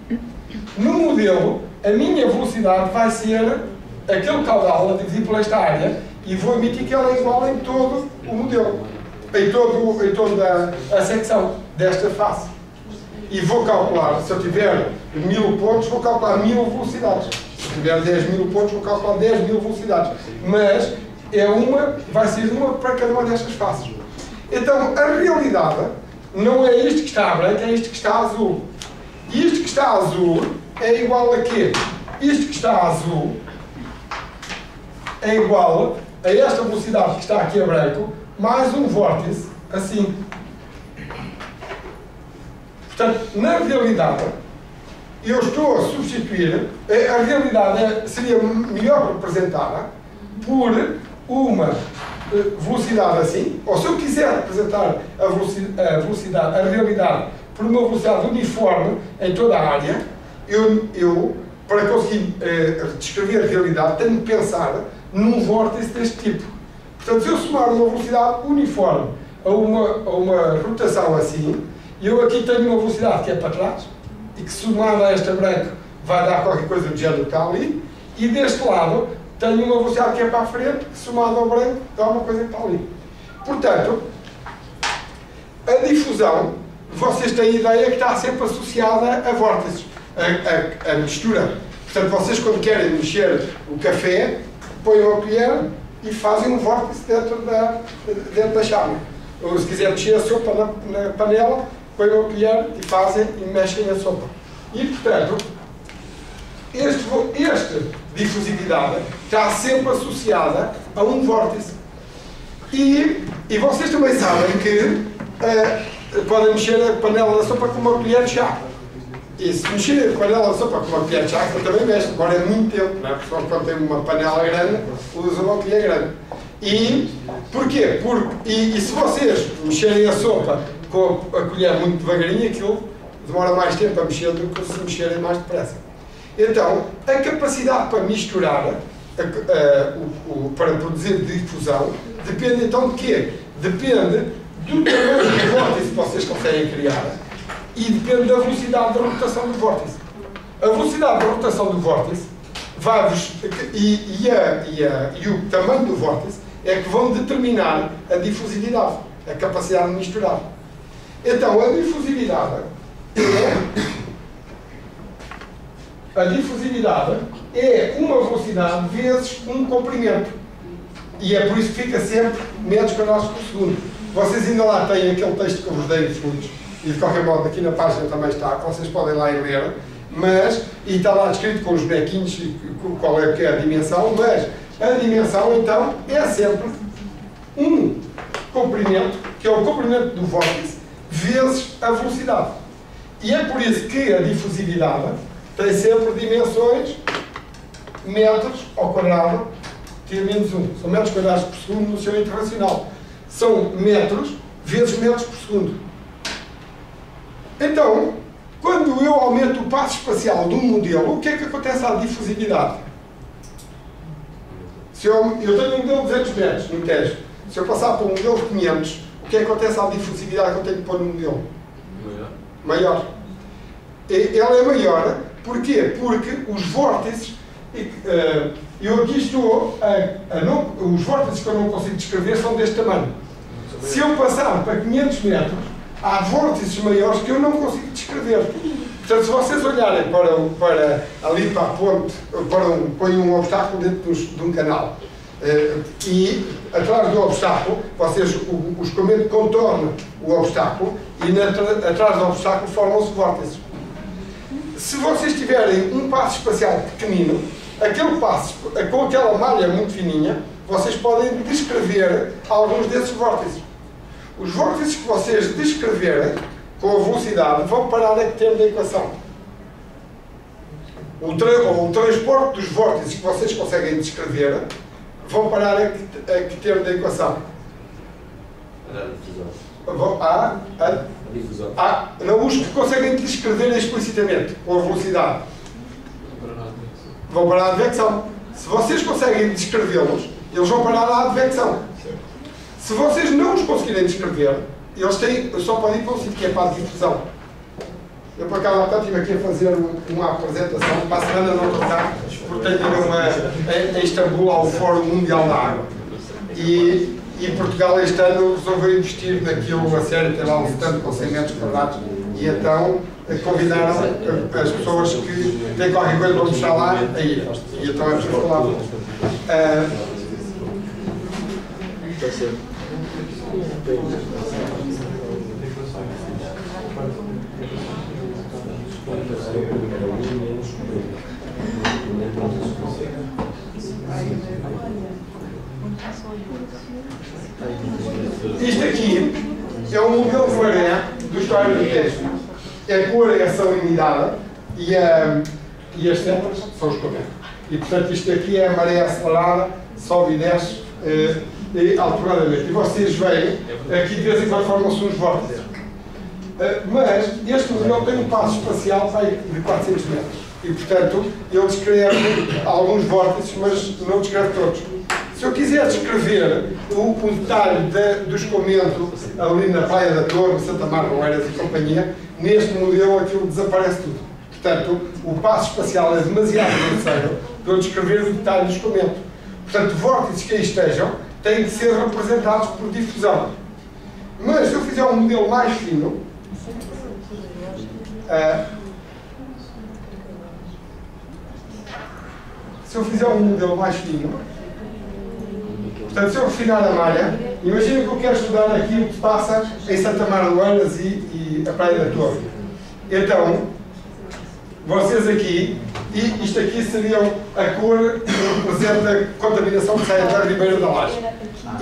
No modelo, a minha velocidade vai ser aquele caudal a dividir por esta área e vou emitir que ela é igual em todo o modelo, em toda a secção desta face. E vou calcular, se eu tiver 1000 pontos, vou calcular 1000 velocidades. Se eu tiver 10.000 pontos, vou calcular 10.000 velocidades. Mas vai ser uma para cada uma destas faces. Então, a realidade não é isto que está a branco, é isto que está a azul. E isto que está a azul é igual a quê? Isto que está a azul é igual a esta velocidade que está aqui a branco, mais um vórtice, assim. Portanto, na realidade, eu estou a substituir, a realidade seria melhor representada por uma velocidade assim, ou se eu quiser representar a realidade por uma velocidade uniforme em toda a área, eu para conseguir descrever a realidade, tenho que pensar num vórtice deste tipo. Portanto, se eu somar uma velocidade uniforme a uma rotação assim, eu aqui tenho uma velocidade que é para trás, e que somada a esta branco vai dar qualquer coisa do género que está ali, e deste lado tenho uma velocidade que é para a frente, que somada ao branco dá uma coisa que está ali. Portanto, a difusão, vocês têm a ideia que está sempre associada a vórtices, a mistura. Portanto, vocês quando querem mexer o café, põem uma colher e fazem um vórtice dentro da chave. Ou se quiser mexer a sopa na panela, põem uma colher e fazem e mexem a sopa. E, portanto, esta difusividade está sempre associada a um vórtice. E vocês também sabem que podem mexer a panela da sopa com uma colher de chá. E se mexer a panela da sopa com uma colher de chá, que também mexe, agora é muito tempo, não é? Porque quando tem uma panela grande, usa uma colher grande. E porquê? E se vocês mexerem a sopa com a colher muito devagarinho, aquilo demora mais tempo a mexer do que se mexerem mais depressa. Então, a capacidade para misturar, para produzir difusão, depende então de quê? Depende do tamanho do vórtice que vocês conseguem criar e depende da velocidade da rotação do vórtice. A velocidade da rotação do vórtice e o tamanho do vórtice é que vão determinar a difusividade, a capacidade de misturar. Então, a difusividade é uma velocidade vezes um comprimento. E é por isso que fica sempre metros quadrados por segundo. Vocês ainda lá têm aquele texto que eu vos dei de segundos. e de qualquer modo aqui na página também está, vocês podem lá ir ler, mas, e está lá descrito com os bonequinhos qual é que é a dimensão, mas a dimensão então é sempre um comprimento, que é o comprimento do vórtice, vezes a velocidade. E é por isso que a difusividade tem sempre dimensões metros ao quadrado T-1. São metros quadrados por segundo no seu internacional. São metros vezes metros por segundo. Então, quando eu aumento o passo espacial de um modelo, o que é que acontece à difusividade? Se eu tenho um modelo de 200 metros no Tejo, se eu passar para um modelo de 500, o que é que acontece à difusividade que eu tenho que pôr no modelo? Maior. Ela é maior, porquê? Porque os vórtices, eu aqui estou os vórtices que eu não consigo descrever são deste tamanho. Se eu passar para 500 metros, há vórtices maiores que eu não consigo descrever. Portanto, se vocês olharem para ali para a ponte, põem um obstáculo dentro de um canal, e atrás do obstáculo, vocês, o escoamento contorna o obstáculo e atrás do obstáculo formam-se vórtices. Se vocês tiverem um passo espacial pequenino, aquele passo, com aquela malha muito fininha, vocês podem descrever alguns desses vórtices. Os vórtices que vocês descreverem com a velocidade vão parar a que termo da equação. O transporte dos vórtices que vocês conseguem descrever vão parar a que termo da equação? A difusão. Não, os que conseguem descrever explicitamente com a velocidade vão parar a advecção. Se vocês conseguem descrevê-los, eles vão parar a advecção. Se vocês não os conseguirem descrever, eles só podem ir para um sítio que é para a difusão. Eu, por acaso, há estive aqui a fazer uma apresentação, para a semana não tocar, porque tenho em Istambul ao Fórum Mundial da Água. E Portugal este ano resolveu investir naquilo a sério, tem lá um stand com 100 metros quadrados, e então convidaram as pessoas que têm qualquer coisa para mostrar lá a ir. E então é preciso falar. Isto aqui é um modelo de maré do História do Tejo. A cor é a salinidade e as setas são os comentos. E portanto isto aqui é a maré acelerada, sobe e desce alternadamente. E vocês veem, aqui de vez em quando formam-se uns vórtices. Mas este modelo tem um passo espacial de 400 metros. E portanto ele descreve alguns vórtices, mas não descreve todos. Se eu quiser descrever o detalhe do escoamento ali na Praia da Torre, Santa Marta, Oeiras e companhia, neste modelo aquilo desaparece tudo. Portanto, o passo espacial é demasiado grosseiro para eu descrever o detalhe do escoamento. Portanto, vórtices que aí estejam têm que ser representados por difusão. Mas se eu fizer um modelo mais fino, portanto, se eu refinar a malha, imagina que eu quero estudar aqui o que se passa em Santa Marta de Oeiras e a Praia da Torre. Então, vocês aqui, e isto aqui seria a cor que representa a contaminação que sai da Ribeira da Laje.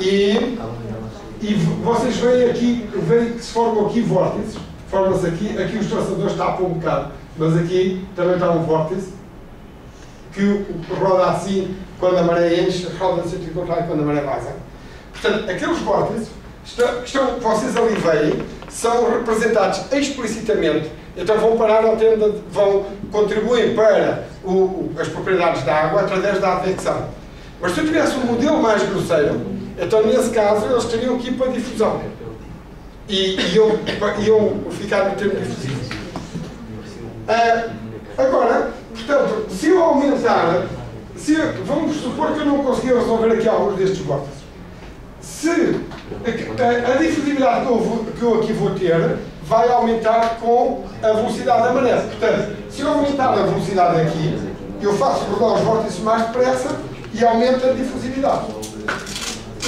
E vocês veem aqui, que se formam aqui vórtices, formam-se aqui os traçadores tapam um bocado, mas aqui também está um vórtice, que roda assim quando a maré enche, roda no sentido contrário quando a maré vaza. Portanto, aqueles vórtices que vocês ali veem são representados explicitamente, então vão parar ao termo vão contribuir para as propriedades da água através da advecção. Mas se eu tivesse um modelo mais grosseiro, então nesse caso eles teriam que ir para a difusão. E iam ficar no termo difusivo. Agora, portanto, se eu aumentar, vamos supor que eu não conseguia resolver aqui alguns destes vórtices. Se a difusividade que eu aqui vou ter vai aumentar com a velocidade da maré. Portanto, se eu aumentar a velocidade aqui, eu faço rodar os vórtices mais depressa e aumenta a difusividade.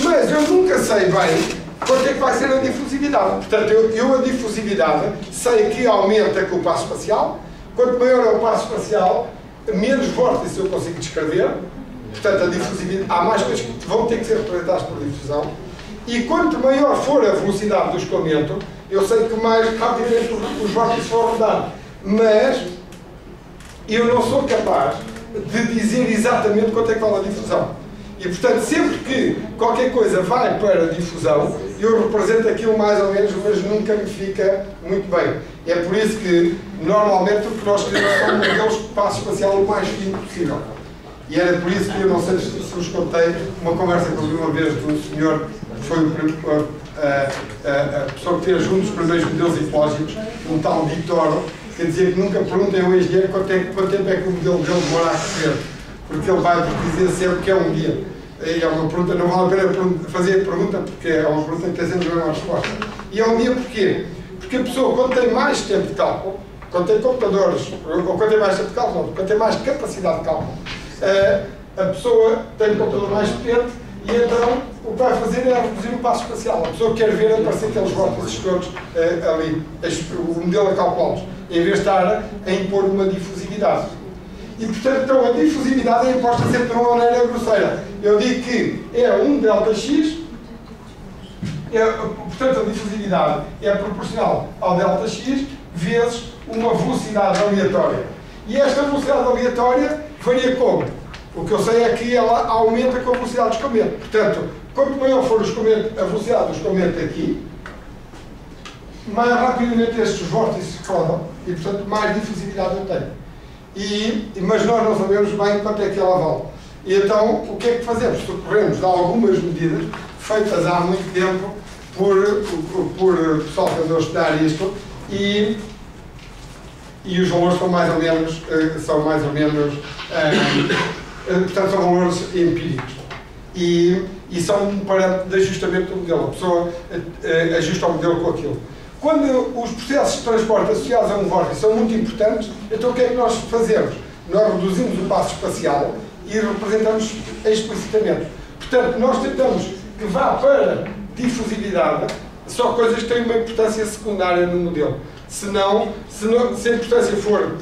Mas eu nunca sei bem quanto é que vai ser a difusividade. Portanto, eu a difusividade sei que aumenta com o passo espacial. Quanto maior é o passo espacial, menos vórtices eu consigo descrever. Portanto, a difusividade, há mais coisas que vão ter que ser representadas por difusão. E quanto maior for a velocidade do escoamento, eu sei que mais rapidamente os vórtices vão rodar. Mas eu não sou capaz de dizer exatamente quanto é que vale a difusão. E, portanto, sempre que qualquer coisa vai para a difusão, eu represento aquilo mais ou menos, mas nunca me fica muito bem. É por isso que, normalmente, o que nós queremos são modelos de passo espacial o mais fino possível. E era por isso que eu não sei se vos contei uma conversa que eu vi uma vez de um senhor que foi a pessoa que fez um dos primeiros modelos ecológicos, um tal Vittorio, que dizia que nunca perguntem ao engenheiro quanto tempo é que o modelo dele demora a crescer, porque ele vai dizer sempre que é um dia. E é uma pergunta, não vale a pena fazer a pergunta, porque é uma pergunta que tem sempre a mesma resposta. E é um dia porquê? Porque a pessoa, quando tem mais tempo de cálculo, quando tem computadores, ou quando tem mais tempo de cálculo, quando tem mais capacidade de cálculo, a pessoa tem um computador mais potente e então o que vai fazer é reduzir o passo espacial. A pessoa quer ver aparecer aqueles vórtices todos ali, o modelo a calculá-los, em vez de estar a impor uma difusividade. E, portanto, então, a difusividade é imposta sempre de uma maneira grosseira. Eu digo que é 1 ΔX, portanto, a difusividade é proporcional ao ΔX vezes uma velocidade aleatória. E esta velocidade aleatória varia como? O que eu sei é que ela aumenta com a velocidade do escoamento. Portanto, quanto maior for o escoamento, a velocidade do escoamento aqui, mais rapidamente estes vórtices rodam e, portanto, mais difusividade eu tenho. Mas nós não sabemos bem quanto é que ela vale. E então, o que é que fazemos? Recorremos a algumas medidas feitas há muito tempo por pessoal que andou a estudar isto e os valores são mais ou menos, portanto, são valores empíricos. E são um parâmetro de ajustamento do modelo. A pessoa ajusta o modelo com aquilo. Quando os processos de transporte associados a um vórtice são muito importantes, então o que é que nós fazemos? Nós reduzimos o passo espacial e representamos explicitamente. Portanto, nós tentamos que vá para difusividade só coisas que têm uma importância secundária no modelo. Se a importância for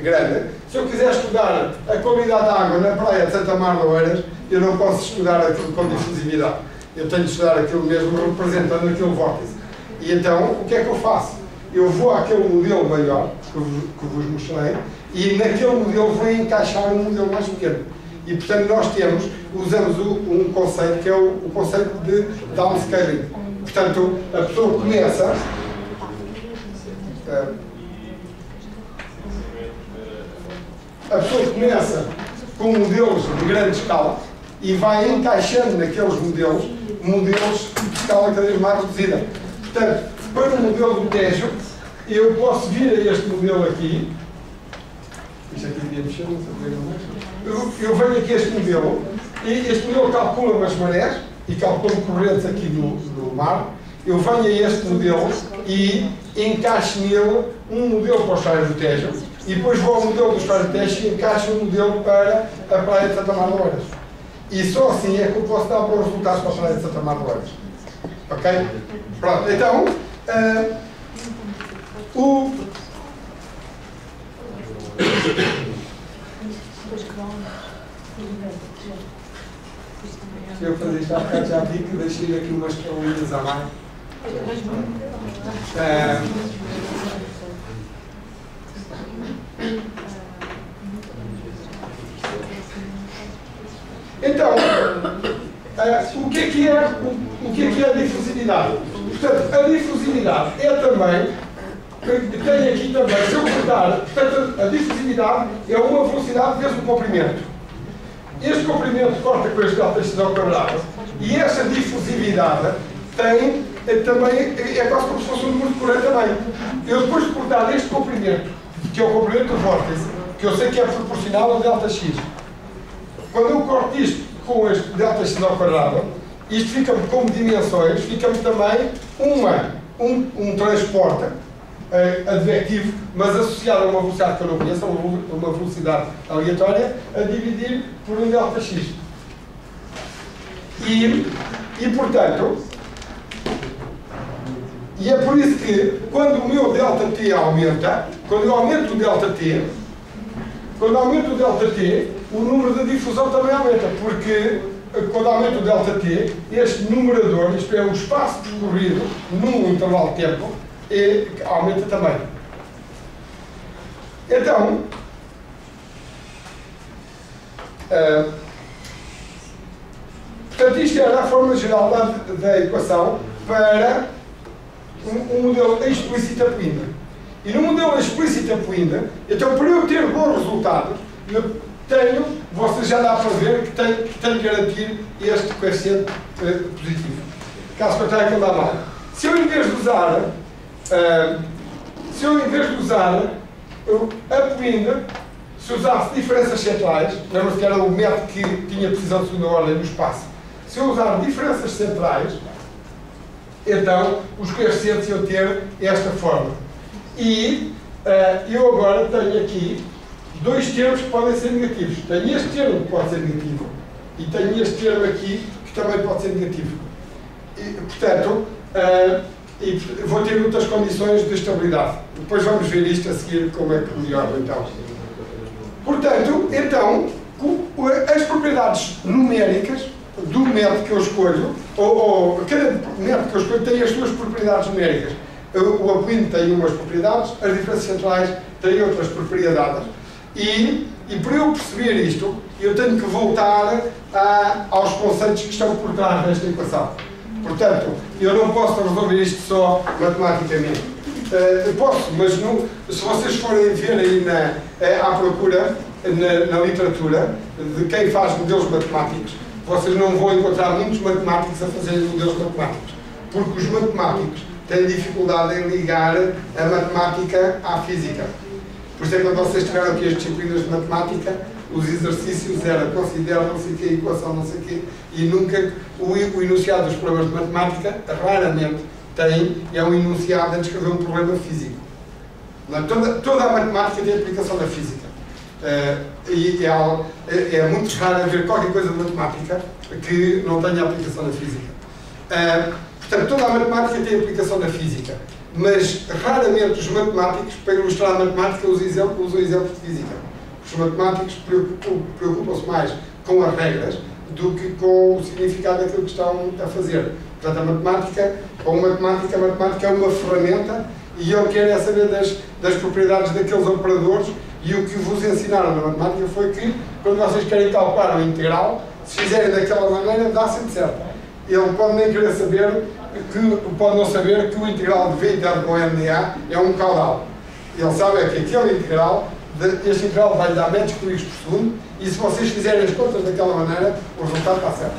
grande, se eu quiser estudar a qualidade da água na praia de Santa Mar de Oeiras, eu não posso estudar aquilo com difusividade. Eu tenho de estudar aquilo mesmo representando aquele vórtice. E então, o que é que eu faço? Eu vou àquele modelo maior, que vos mostrei, e naquele modelo vou encaixar um modelo mais pequeno. E, portanto, nós usamos um conceito que é o conceito de downscaling. Portanto, a pessoa começa... com modelos de grande escala e vai encaixando naqueles modelos de escala cada vez mais reduzida. Portanto, para o modelo do Tejo, eu posso vir a este modelo aqui. Isto aqui devia mexer, não sei. Eu venho aqui a este modelo, e este modelo calcula umas marés e calcula correntes aqui no mar. Eu venho a este modelo e encaixo nele um modelo para o Estuário do Tejo, e depois vou ao modelo do Estuário do Tejo e encaixo um modelo para a Praia de Santa Mar de Oeiras. E só assim é que eu posso dar bons resultados para a Praia de Santa Mar de Oeiras. Ok? Pronto, então, se eu fazer isto há bocado, já vi que deixei aqui umas estrelinhas a mais. Então, o que é a difusividade? Portanto, a difusividade é também, tem aqui também, se eu cortar, portanto, a difusividade é uma velocidade vezes um comprimento. Este comprimento corta com este ΔX ao quadrado e essa difusividade tem também, é quase como se fosse um número de corrente também. Eu depois de cortar este comprimento, que é o comprimento do vórtice, que eu sei que é proporcional ao ΔX, quando eu corto isto com este ΔX ao quadrado, isto fica-me como dimensões, fica-me também um transporte advectivo, mas associado a uma velocidade que eu não conheço, a uma velocidade aleatória, a dividir por um ΔX. E portanto, E é por isso que, quando o meu ΔT aumenta, quando eu aumento o ΔT, o número de difusão também aumenta, porque quando aumenta o ΔT, este numerador, isto é, o espaço percorrido num intervalo de tempo, aumenta também. Então, portanto, isto era a forma geral da equação para um modelo explícito Applinder. E no modelo explícito Applinder, então, para eu ter bons resultados, eu tenho, vocês já dá para ver que tenho que garantir este coeficiente positivo. Caso contrário, que não dá mal. Se eu, em vez de usar o Applinder, se usasse diferenças centrais, lembra-se que era o método que tinha precisão de segunda ordem no espaço. Se eu usar diferenças centrais, então os coeficientes iam ter esta forma. E eu agora tenho aqui dois termos que podem ser negativos. Tenho este termo que pode ser negativo e tenho este termo aqui que também pode ser negativo. E, portanto, vou ter outras condições de estabilidade. Depois vamos ver isto a seguir, como é que melhora então. Portanto, então, as propriedades numéricas do método que eu escolho, ou cada método que eu escolho tem as suas propriedades numéricas. O Applinder tem umas propriedades, as diferenças centrais têm outras propriedades. E para eu perceber isto, eu tenho que voltar aos conceitos que estão por trás desta equação. Portanto, eu não posso resolver isto só matematicamente. Posso, mas não, se vocês forem ver aí à procura, na literatura, de quem faz modelos matemáticos, vocês não vão encontrar muitos matemáticos a fazerem modelos matemáticos. Porque os matemáticos têm dificuldade em ligar a matemática à física. Por isso é que quando vocês tiveram aqui as disciplinas de matemática, os exercícios eram consideram não sei o que, equação não sei o que, e nunca o enunciado dos problemas de matemática raramente é um enunciado a descrever um problema físico. Toda a matemática tem aplicação na física. E é muito raro haver qualquer coisa de matemática que não tenha aplicação na física. Portanto, toda a matemática tem aplicação na física, mas raramente os matemáticos, para ilustrar a matemática, usam exemplos de física. Os matemáticos preocupam-se mais com as regras do que com o significado daquilo que estão a fazer. Portanto, a matemática é uma ferramenta e eu quero saber das propriedades daqueles operadores, e o que vos ensinaram na matemática foi que, quando vocês querem calcular uma integral, se fizerem daquela maneira, dá sempre certo. Ele pode nem querer saber, pode não saber que o integral de V integrado com MdA é um caudal. Ele sabe que aquele integral, este integral vai lhe dar metros cúbicos por segundo, e se vocês fizerem as contas daquela maneira, o resultado está certo.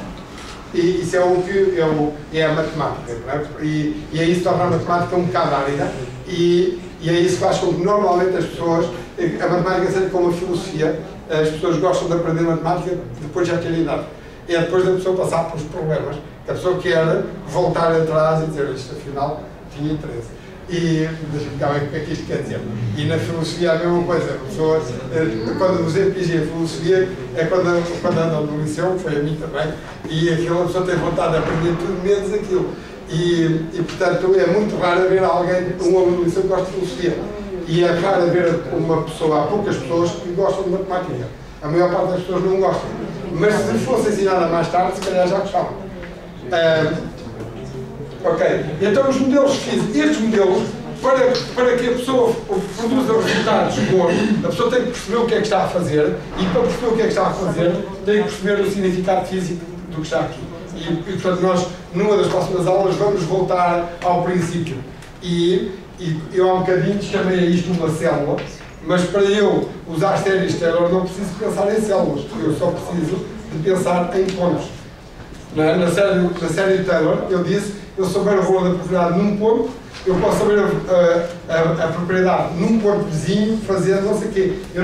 E isso é o que é a matemática. Não é? E é isso que torna a matemática um bocado árida, e é isso que faz com que normalmente as pessoas, a matemática seja como a filosofia, as pessoas gostam de aprender matemática depois de já terem idade. É depois da pessoa passar pelos problemas que a pessoa quer voltar atrás e dizer isto afinal tinha interesse. E deixa-me cá ver o que é que isto quer dizer. E na filosofia é a mesma coisa. A pessoa, quando os impingem a filosofia, é quando andam no liceu, foi a mim também, e aquela pessoa tem vontade de aprender tudo menos aquilo. E portanto é muito raro ver alguém, um aluno no liceu que gosta de filosofia. E é raro ver uma pessoa, há poucas pessoas que gostam de matemática. A maior parte das pessoas não gostam. Mas se fosse ensinada mais tarde, se calhar já gostavam. Ok, então os modelos físicos, estes modelos, para que a pessoa produza resultados bons, a pessoa tem que perceber o que é que está a fazer, e para perceber o que é que está a fazer, tem que perceber o significado físico do que está aqui. E portanto, nós, numa das próximas aulas, vamos voltar ao princípio. E eu há um bocadinho chamei a isto uma célula, mas para eu usar séries Taylor não preciso pensar em células, eu só preciso de pensar em pontos. Na série Taylor, eu disse, eu souber o valor da propriedade num ponto, eu posso saber a propriedade num ponto vizinho, fazer não sei o quê. Eu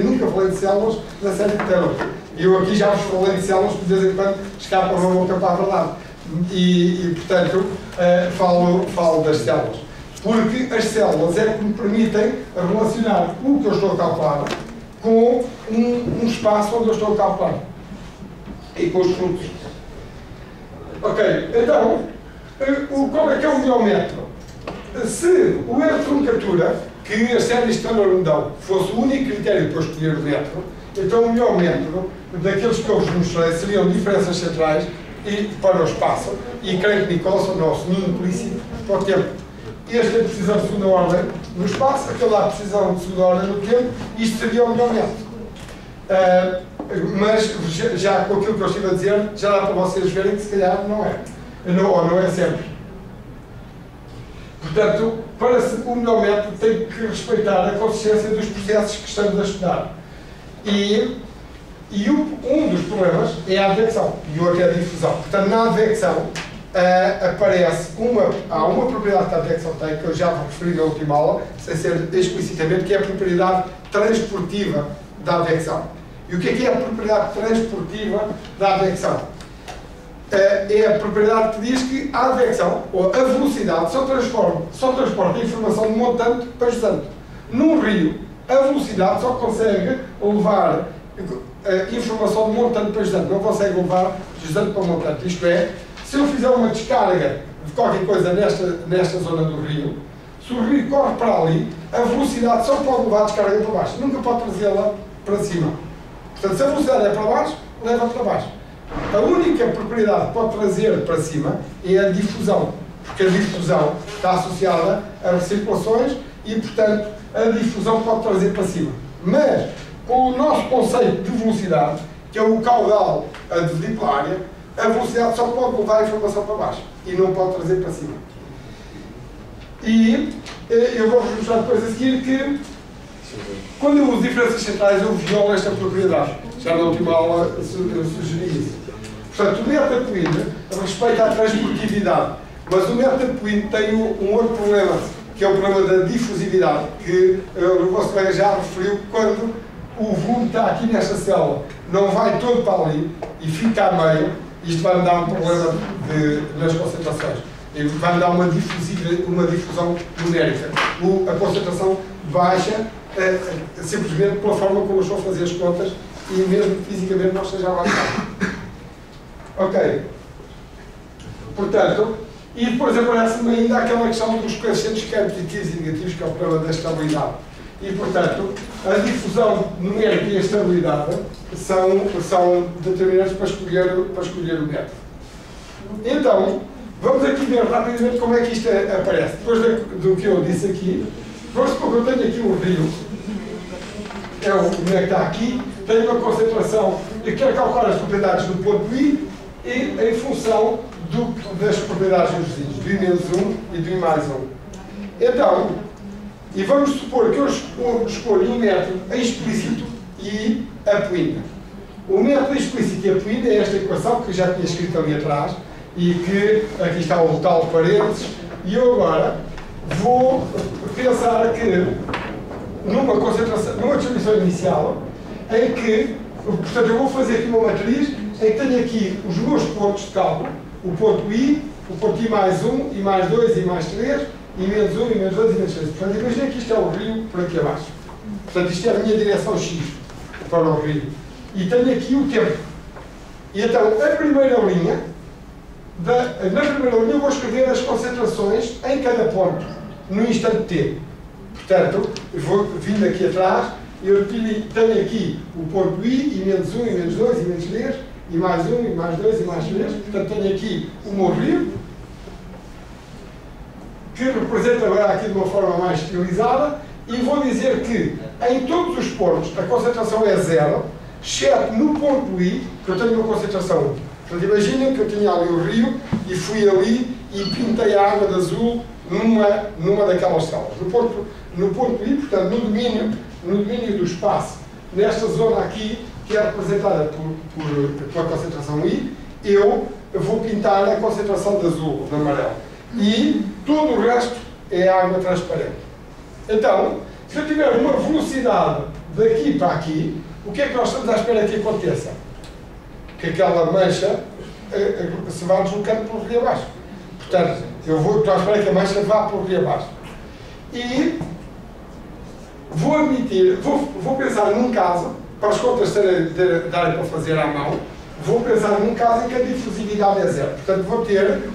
nunca falei de células na série Taylor. Eu aqui já vos falei de células, de vez em quando escapa a boca para a verdade. E portanto, falo das células. Porque as células é que me permitem relacionar o que eu estou a calcular com um espaço onde eu estou a calcular. E com os fluxos. Ok, então, Qual é que é o melhor método? Se o erro de truncatura, que as séries de me dão, fosse o único critério para escolher o método, então o melhor método daqueles que eu vos mostrei seriam diferenças centrais e para o espaço, e Craig-Nicolson, nosso ninho implícito, para o tempo. Este é precisão de segunda ordem no espaço, aquele lá precisão de segunda ordem no tempo, isto seria o melhor método. Mas já com aquilo que eu estive a dizer, já dá para vocês verem que se calhar não é. Não é sempre. Portanto, para o melhor método tem que respeitar a consistência dos processos que estamos a estudar. E um dos problemas é a advecção e o outro é a difusão. Portanto, na advecção há uma propriedade que a advecção tem, que eu já vou referir na última aula, sem ser explicitamente, que é a propriedade transportiva da advecção. E o que é a propriedade transportiva da advecção? É a propriedade que diz que a advecção, ou a velocidade, só transporta a informação de montante para jusante. Num rio, a velocidade só consegue levar a informação de montante para jusante, não consegue levar jusante para montante. Isto é, se eu fizer uma descarga de qualquer coisa nesta zona do rio, se o rio corre para ali, a velocidade só pode levar a descarga para baixo, nunca pode trazê-la para cima. Portanto, se a velocidade é para baixo, leva para baixo. A única propriedade que pode trazer para cima é a difusão, porque a difusão está associada a recirculações e, portanto, a difusão pode trazer para cima. Mas, com o nosso conceito de velocidade, que é o caudal advediculária, a velocidade só pode levar a informação para baixo e não pode trazer para cima. E eu vou-vos mostrar depois a seguir que, quando eu uso diferenças centrais, eu violo esta propriedade. Já na última aula eu sugeri isso. Portanto, o método Quinn respeita a transportividade, mas o método Quinn tem um outro problema, que é o problema da difusividade, que o vosso colega já referiu. Quando o volume está aqui nesta célula, não vai todo para ali e fica a meio, isto vai-me dar um problema nas concentrações. E vai-me dar uma difusão numérica. A concentração baixa simplesmente pela forma como eu estou a fazer as contas e mesmo fisicamente não esteja lá. Ok. Portanto, e depois aparece-me ainda aquela questão dos coeficientes positivos e negativos, que é o problema da estabilidade. E, portanto, a difusão numérica e a estabilidade são determinantes para escolher o método. Então, vamos aqui ver rapidamente como é que isto aparece. Depois do que eu disse aqui, vamos supor que eu tenho aqui um rio, é o que está aqui, tenho uma concentração, eu quero calcular as propriedades do ponto I e em função das propriedades dos vizinhos, do I menos 1 e do I mais 1. Então, e vamos supor que eu escolho um método explícito e apoindo. O método explícito e apoindo é esta equação que eu já tinha escrito ali atrás e que aqui está o tal parênteses, e eu agora vou pensar que numa distribuição inicial em que, portanto, eu vou fazer aqui uma matriz em que tenho aqui os meus pontos de cálculo, o ponto I, o ponto I mais 1, I mais 2, I mais 3, I menos 1, I menos 2, I menos 3. Portanto, imagina que isto é o rio por aqui abaixo. Portanto, isto é a minha direção X para o rio. E tenho aqui o tempo. E então, na primeira linha eu vou escrever as concentrações em cada ponto, no instante T. Portanto, eu vou vindo aqui atrás, eu tenho aqui o ponto I, I menos 1, I menos 2, I menos 3, I mais 1, I mais 2, I mais 3. Portanto, tenho aqui o meu rio, que representa agora aqui de uma forma mais estilizada, e vou dizer que em todos os pontos a concentração é 0, exceto no ponto I, que eu tenho uma concentração 1. Portanto, imaginem que eu tinha ali o rio e fui ali e pintei a água de azul numa daquelas células. No ponto I, portanto, no domínio do espaço, nesta zona aqui, que é representada pela concentração I, eu vou pintar a concentração de azul, de amarelo. E todo o resto é água transparente. Então, se eu tiver uma velocidade daqui para aqui, o que é que nós estamos à espera que aconteça? Que aquela mancha se vá deslocando por rio abaixo. Portanto, estou à espera que a mancha vá por rio abaixo. E vou pensar num caso, para as contas darem para fazer à mão, vou pensar num caso em que a difusividade é zero. Portanto, vou ter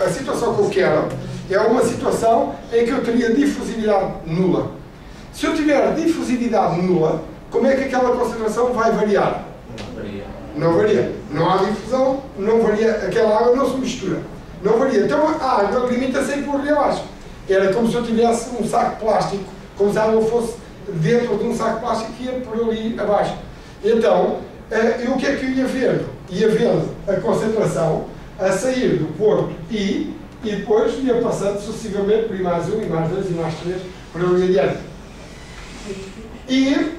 a situação que eu quero é uma situação em que eu teria difusividade nula. Se eu tiver difusividade nula, como é que aquela concentração vai variar? Não varia. Não há difusão, não varia. Aquela água não se mistura. Não varia. Então a água limita-se a ir por ali abaixo. Era como se eu tivesse um saco de plástico, como se a água fosse dentro de um saco de plástico que ia por ali abaixo. Então, o que é que eu ia vendo? Ia vendo a concentração a sair do porto I e depois ia passando sucessivamente por I mais 1, I mais 2, I mais 3, por ali adiante. E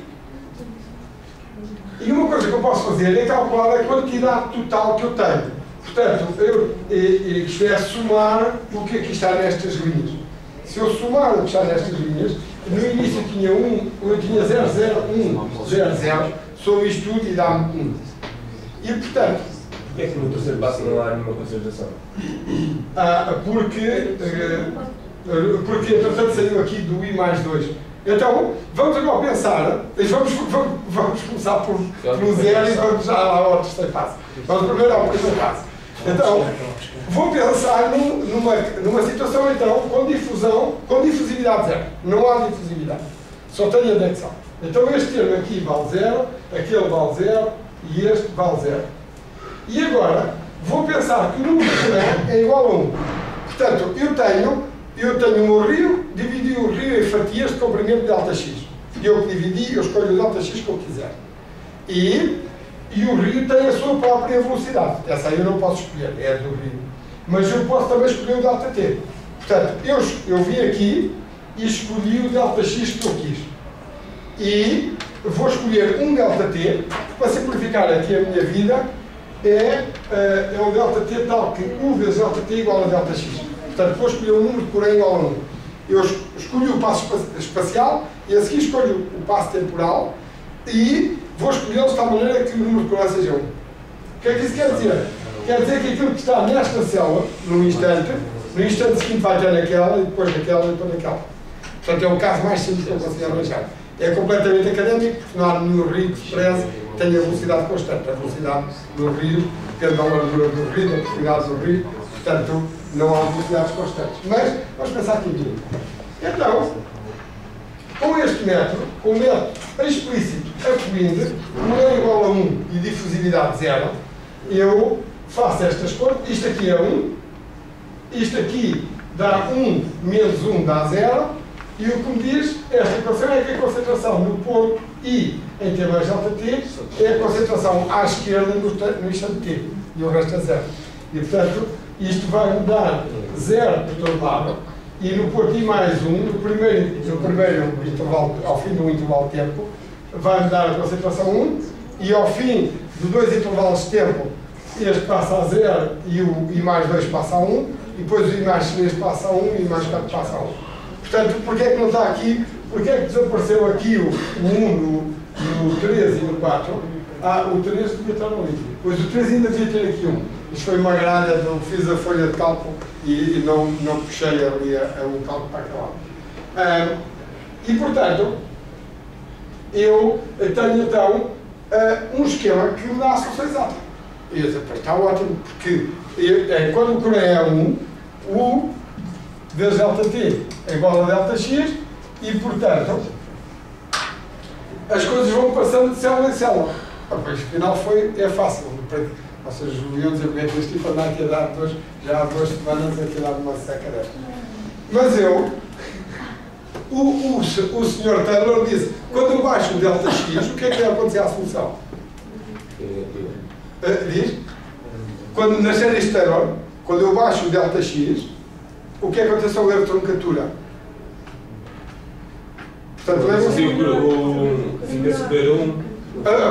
uma coisa que eu posso fazer é calcular a quantidade total que eu tenho. Portanto, isto é somar o que aqui está nestas linhas. Se eu somar o que está nestas linhas, no início eu tinha 0, 0, 1, 0, 0, somo isto tudo e dá-me 1. E portanto... Porquê é que no terceiro passo não há nenhuma concentração? Porque entretanto saiu aqui do I mais 2. Então, vamos agora pensar, vamos começar pelo 0 e vamos já ao terceiro passo. Vamos primeiro ao primeiro passo. Então, vou pensar numa situação então com difusividade zero. Não há difusividade. Só tenho adexão. Então este termo aqui vale 0, aquele vale 0 e este vale 0. E agora, vou pensar que o número de Coulomb é igual a 1. Portanto, eu tenho um rio, dividi o rio em fatias de comprimento delta-x. Eu que dividi, eu escolho o delta-x que eu quiser. E o rio tem a sua própria velocidade. Essa aí eu não posso escolher, é do rio. Mas eu posso também escolher o delta-t. Portanto, eu vim aqui e escolhi o delta-x que eu quis. E vou escolher um delta-t, para simplificar aqui a minha vida, é o delta-t tal que 1 vezes delta-t igual a delta-x. Portanto, vou escolher um número de Coulomb igual a 1. Eu escolho o passo espacial e a seguir escolho o passo temporal e vou escolhê-los de tal maneira que o número de Coulomb seja 1. O que é que isso quer dizer? Quer dizer que aquilo que está nesta célula, no instante seguinte vai ter naquela e depois naquela e depois naquela. Portanto, é o caso mais simples que eu consigo arranjar. É completamente académico, porque não há nenhum rio que se preze tenha velocidade constante. A velocidade do rio depende da largura do rio, da profundidade do rio, portanto, não há velocidades constantes. Mas, vamos pensar aqui em tudo. Então, com este método, com o método explícito afluindo, Coulomb igual a 1 e difusividade 0, eu faço estas contas. Isto aqui é 1, isto aqui dá 1 menos 1 dá 0, e o que me diz esta equação é que a concentração no ponto I em T mais delta T é a concentração à esquerda no instante T, e o resto é 0. E, portanto, isto vai me dar 0 por todo lado, e no ponto I mais 1, no primeiro intervalo, ao fim do intervalo de tempo, vai me dar a concentração 1, e ao fim de 2 intervalos de tempo, este passa a 0 e o I mais 2 passa a 1, e depois o I mais 3 passa a 1 e o I mais 4 passa a 1. Portanto, porquê é que não está aqui? Porquê é que desapareceu aqui o 1 no 3 e no 4? O 3 devia estar no livro. Pois o 3 ainda devia ter aqui 1. Isto foi uma gralha, não fiz a folha de cálculo e não puxei ali o cálculo para aquele lado. E, portanto, eu tenho então um esquema que me dá a solução exata. E eu disse, está ótimo, porque quando o Coulomb é 1, o vezes delta-t é igual a delta-x e, portanto, as coisas vão passando de célula em célula. Pois, afinal, é fácil. Vocês iam dizer que este tipo andar aqui a dar já há 2 semanas aqui a dar uma seca desta. Mas o Sr. Taylor disse, quando eu baixo o delta-x, o que é que vai acontecer à solução? Diz? Quando na série Taylor, quando eu baixo o delta-x, o que é que acontece ao eletronegatura? Portanto, fica super 1.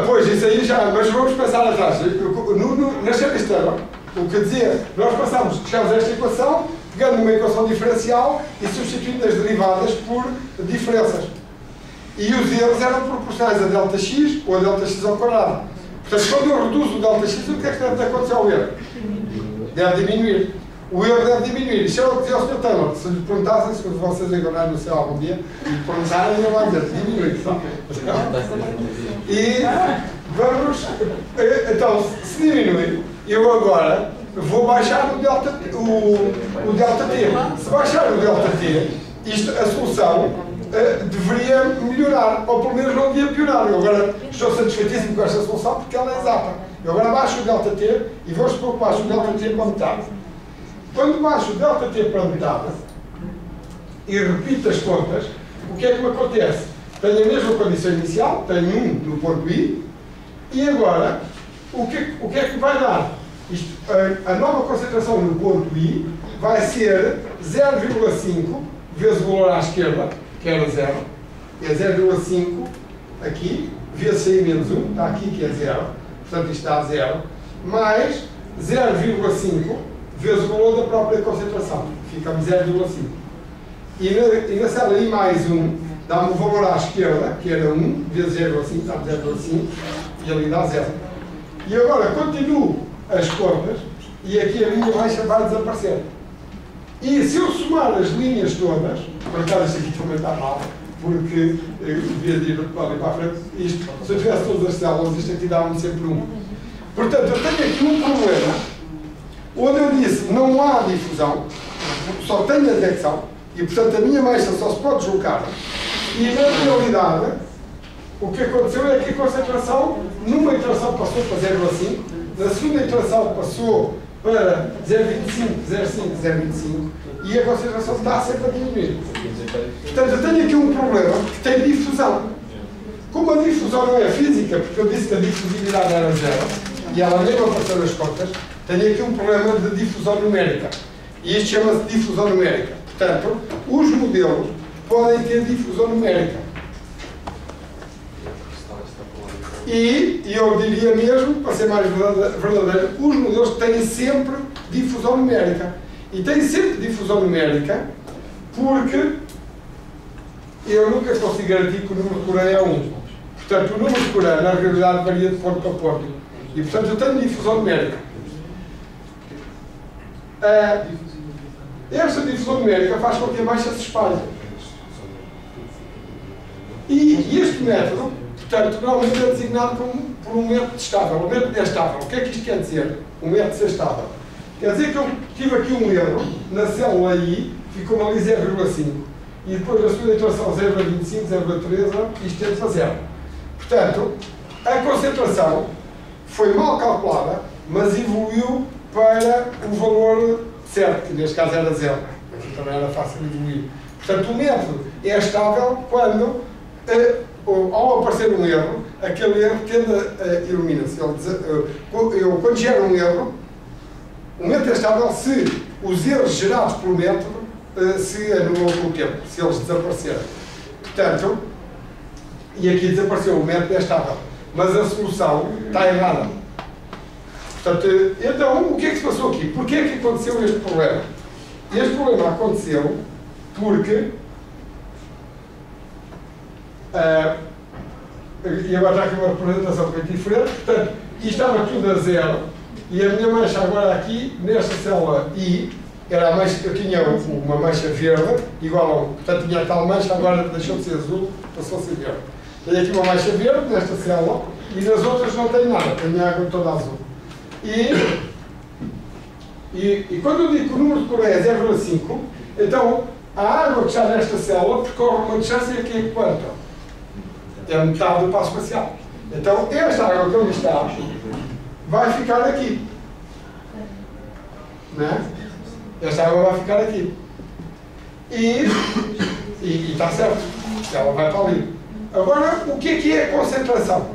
Pois, isso aí já, mas vamos passar atrás. Na série externa, o que dizia, nós chegamos a esta equação, pegando uma equação diferencial e substituindo as derivadas por diferenças. E os erros eram proporcionais a delta-x ou a delta-x ao quadrado. Portanto, quando eu reduzo o delta-x, o que é que deve acontecer ao erro? Deve diminuir. O erro deve diminuir. Isto é o que dizia o Sr. Taylor. Se lhe perguntassem, se vocês encontrarem no céu algum dia, e lhe perguntarem, ele vai dizer, diminui. E Vamos, então, se diminui, eu agora vou baixar o delta T. Se baixar o delta T, a solução deveria melhorar, ou pelo menos não devia piorar. Eu agora estou satisfeitíssimo com esta solução porque ela é exata. Eu agora baixo o delta T e vou supor que baixo o delta T para metade. Quando baixo o delta T para metade e repito as contas, o que é que me acontece? Tenho a mesma condição inicial, tenho 1 no ponto I, e agora, o que é que vai dar? A nova concentração no ponto I vai ser 0,5 vezes o valor à esquerda, que era 0, é 0,5 aqui, vezes I menos 1, está aqui que é 0, portanto isto está a 0, mais 0,5 vezes o valor da própria concentração, fica-me 0,5. E na célula I mais 1, dá-me o valor à esquerda, que era 1 vezes 0,5, dá-me 0,5, e ali dá 0. E agora continuo as contas, e aqui a linha baixa vai desaparecer. E se eu somar as linhas todas, por acaso isto aqui também está mal, porque eu devia ir ali para a frente, isto, se eu tivesse todas as células, isto aqui dava-me sempre 1. Portanto, eu tenho aqui um problema, onde eu disse não há difusão, só tenho advecção, e portanto a minha massa só se pode deslocar. E na realidade, o que aconteceu é que a concentração, numa iteração passou para 0,5, na segunda iteração passou para 0,25, 0,5, 0,25, e a concentração está sempre a diminuir. Portanto, eu tenho aqui um problema que tem difusão. Como a difusão não é física, porque eu disse que a difusividade era 0, e ela nem apareceu nas contas, tenho aqui um problema de difusão numérica. E isto chama-se difusão numérica. Portanto, os modelos podem ter difusão numérica. E eu diria mesmo, para ser mais verdadeiro, os modelos têm sempre difusão numérica. E têm sempre difusão numérica porque eu nunca consigo garantir que o número de Coreia é 1. Portanto, o número de Coreia, na realidade, varia de ponto para ponto. E, portanto, eu tenho difusão numérica. Esta difusão numérica faz com que a massa se espalhe. E este método, portanto, normalmente é designado por um método estável. O método é estável. O que é que isto quer dizer? O método ser estável. Quer dizer que eu tive aqui um erro na célula I, ficou ali 0,5. E depois na segunda iteração 0,25, 0,13, isto tende para 0. Portanto, a concentração foi mal calculada, mas evoluiu para o valor certo, que neste caso era 0. Aqui também era fácil de evoluir. Portanto, o método é estável quando, ao aparecer um erro, aquele erro tende a ilumina-se. Eu, quando gero um erro, o método é estável se os erros gerados pelo método se anulam com o tempo, se eles desaparecerem. Portanto, e aqui desapareceu, o método é estável, mas a solução está errada. Portanto, então, o que é que se passou aqui? Porquê é que aconteceu este problema? Este problema aconteceu porque e agora está aqui uma representação bem diferente. Portanto, isto estava tudo a 0 e a minha mancha agora aqui, nesta célula I, era a mancha, eu tinha uma mancha verde, igual a portanto tinha a tal mancha, agora deixou de ser azul, passou a ser verde. Tenho aqui uma mancha verde nesta célula e nas outras não tenho nada, tenho a água toda azul. E quando eu digo que o número de Coreia é 0,5, então a água que está nesta célula percorre uma distância que é quanto? É metade do passo espacial. Então esta água que ali está vai ficar aqui. Não é? Esta água vai ficar aqui. E está certo. Ela vai para ali. Agora, o que é a concentração?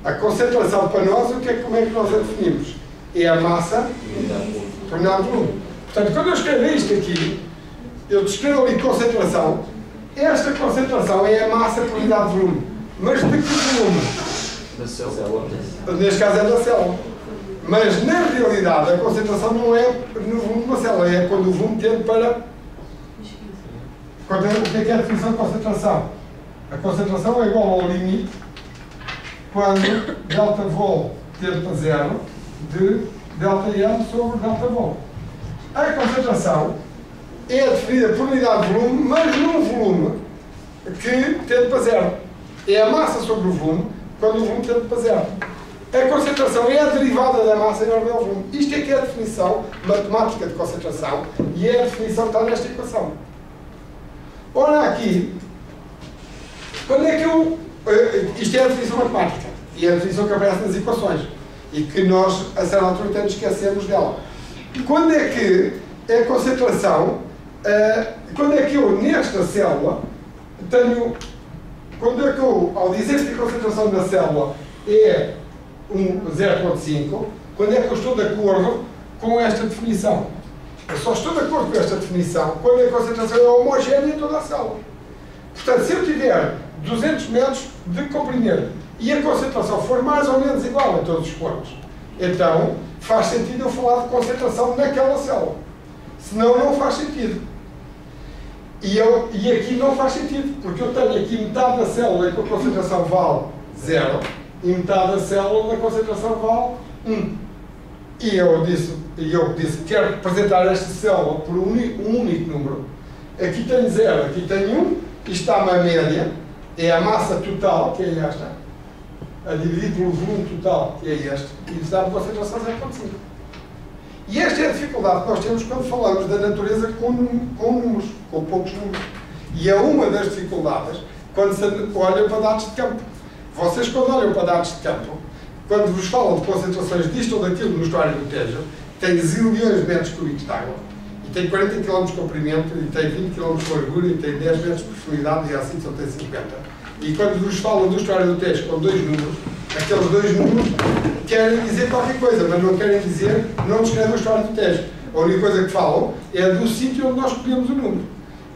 A concentração para nós, como é que nós a definimos? É a massa por unidade de volume. Portanto, quando eu escrevo isto aqui, eu descrevo ali concentração. Esta concentração é a massa por unidade de volume. Mas de que volume? Da célula. Neste caso é da célula. Mas, na realidade, a concentração não é no volume de uma célula, é quando o volume tende para... O que é a definição de concentração? A concentração é igual ao limite quando delta vol tende para 0 de delta M sobre delta vol. A concentração é definida por unidade de volume, mas num volume que tende para 0. É a massa sobre o volume quando o volume tende para zero. A concentração é a derivada da massa em ordem ao volume. Isto é que é a definição matemática de concentração e é a definição que está nesta equação. Ora aqui, quando é que eu... Isto é a definição matemática e é a definição que aparece nas equações e que nós, a certa altura, temos que esquecermos dela. Quando é que a concentração... quando é que eu, nesta célula, tenho... Quando é que eu, ao dizer que a concentração da célula é 0,5, quando é que eu estou de acordo com esta definição? Eu só estou de acordo com esta definição quando a concentração é homogénea em toda a célula. Portanto, se eu tiver 200 metros de comprimento e a concentração for mais ou menos igual em todos os pontos, então faz sentido eu falar de concentração naquela célula. Senão não faz sentido. E aqui não faz sentido, porque eu tenho aqui metade da célula em que a concentração vale 0 e metade da célula na concentração vale 1. E eu disse, quero representar esta célula por um único número. Aqui tenho 0, aqui tenho 1, isto dá-me a média, é a massa total, que é esta, a dividir pelo volume total, que é este, e isso dá-me concentração 0,5. E esta é a dificuldade que nós temos quando falamos da natureza com números, com poucos números. E é uma das dificuldades quando se olha para dados de campo. Vocês, quando olham para dados de campo, quando vos falam de concentrações disto ou daquilo no estuário do Tejo, tem zilhões de metros cúbicos de água, e tem 40 km de comprimento, e tem 20 km de largura, e tem 10 metros de profundidade, e assim só tem 50. E quando vos falam do estuário do Tejo com dois números, aqueles dois números querem dizer qualquer coisa, mas não querem dizer, não descrevem o estuário do Tejo. A única coisa que falam é do sítio onde nós escolhemos o número.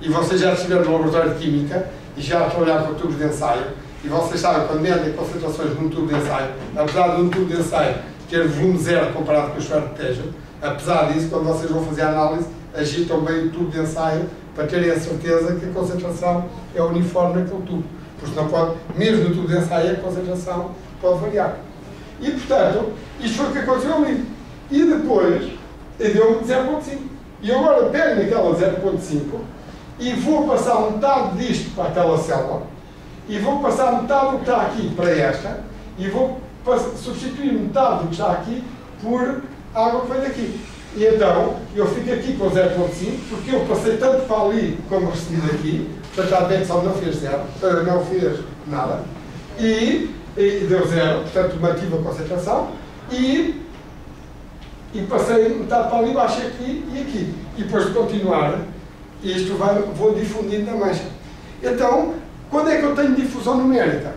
E vocês já estiveram no laboratório de Química, e já trabalharam com tubos de ensaio, e vocês sabem, quando medem concentrações num tubo de ensaio, apesar de um tubo de ensaio ter volume 0 comparado com o estuário do Tejo, apesar disso, quando vocês vão fazer a análise, agitam bem o tubo de ensaio para terem a certeza que a concentração é uniforme naquele tubo. Porque não pode, mesmo no tubo de ensaio, a concentração pode variar. E, portanto, isto foi o que aconteceu ali. E depois, deu-me 0,5. E eu agora pego naquela 0,5 e vou passar metade disto para aquela célula, e vou passar metade do que está aqui para esta, e vou substituir metade do que está aqui por água que vem daqui. E então, eu fico aqui com 0,5, porque eu passei tanto para ali como recebi daqui, portanto a advecção não fez zero, não fez nada, e deu 0, portanto mantive a concentração, e passei metade para ali, baixo aqui e aqui. E depois de continuar, isto vou difundindo na mancha. Então, quando é que eu tenho difusão numérica?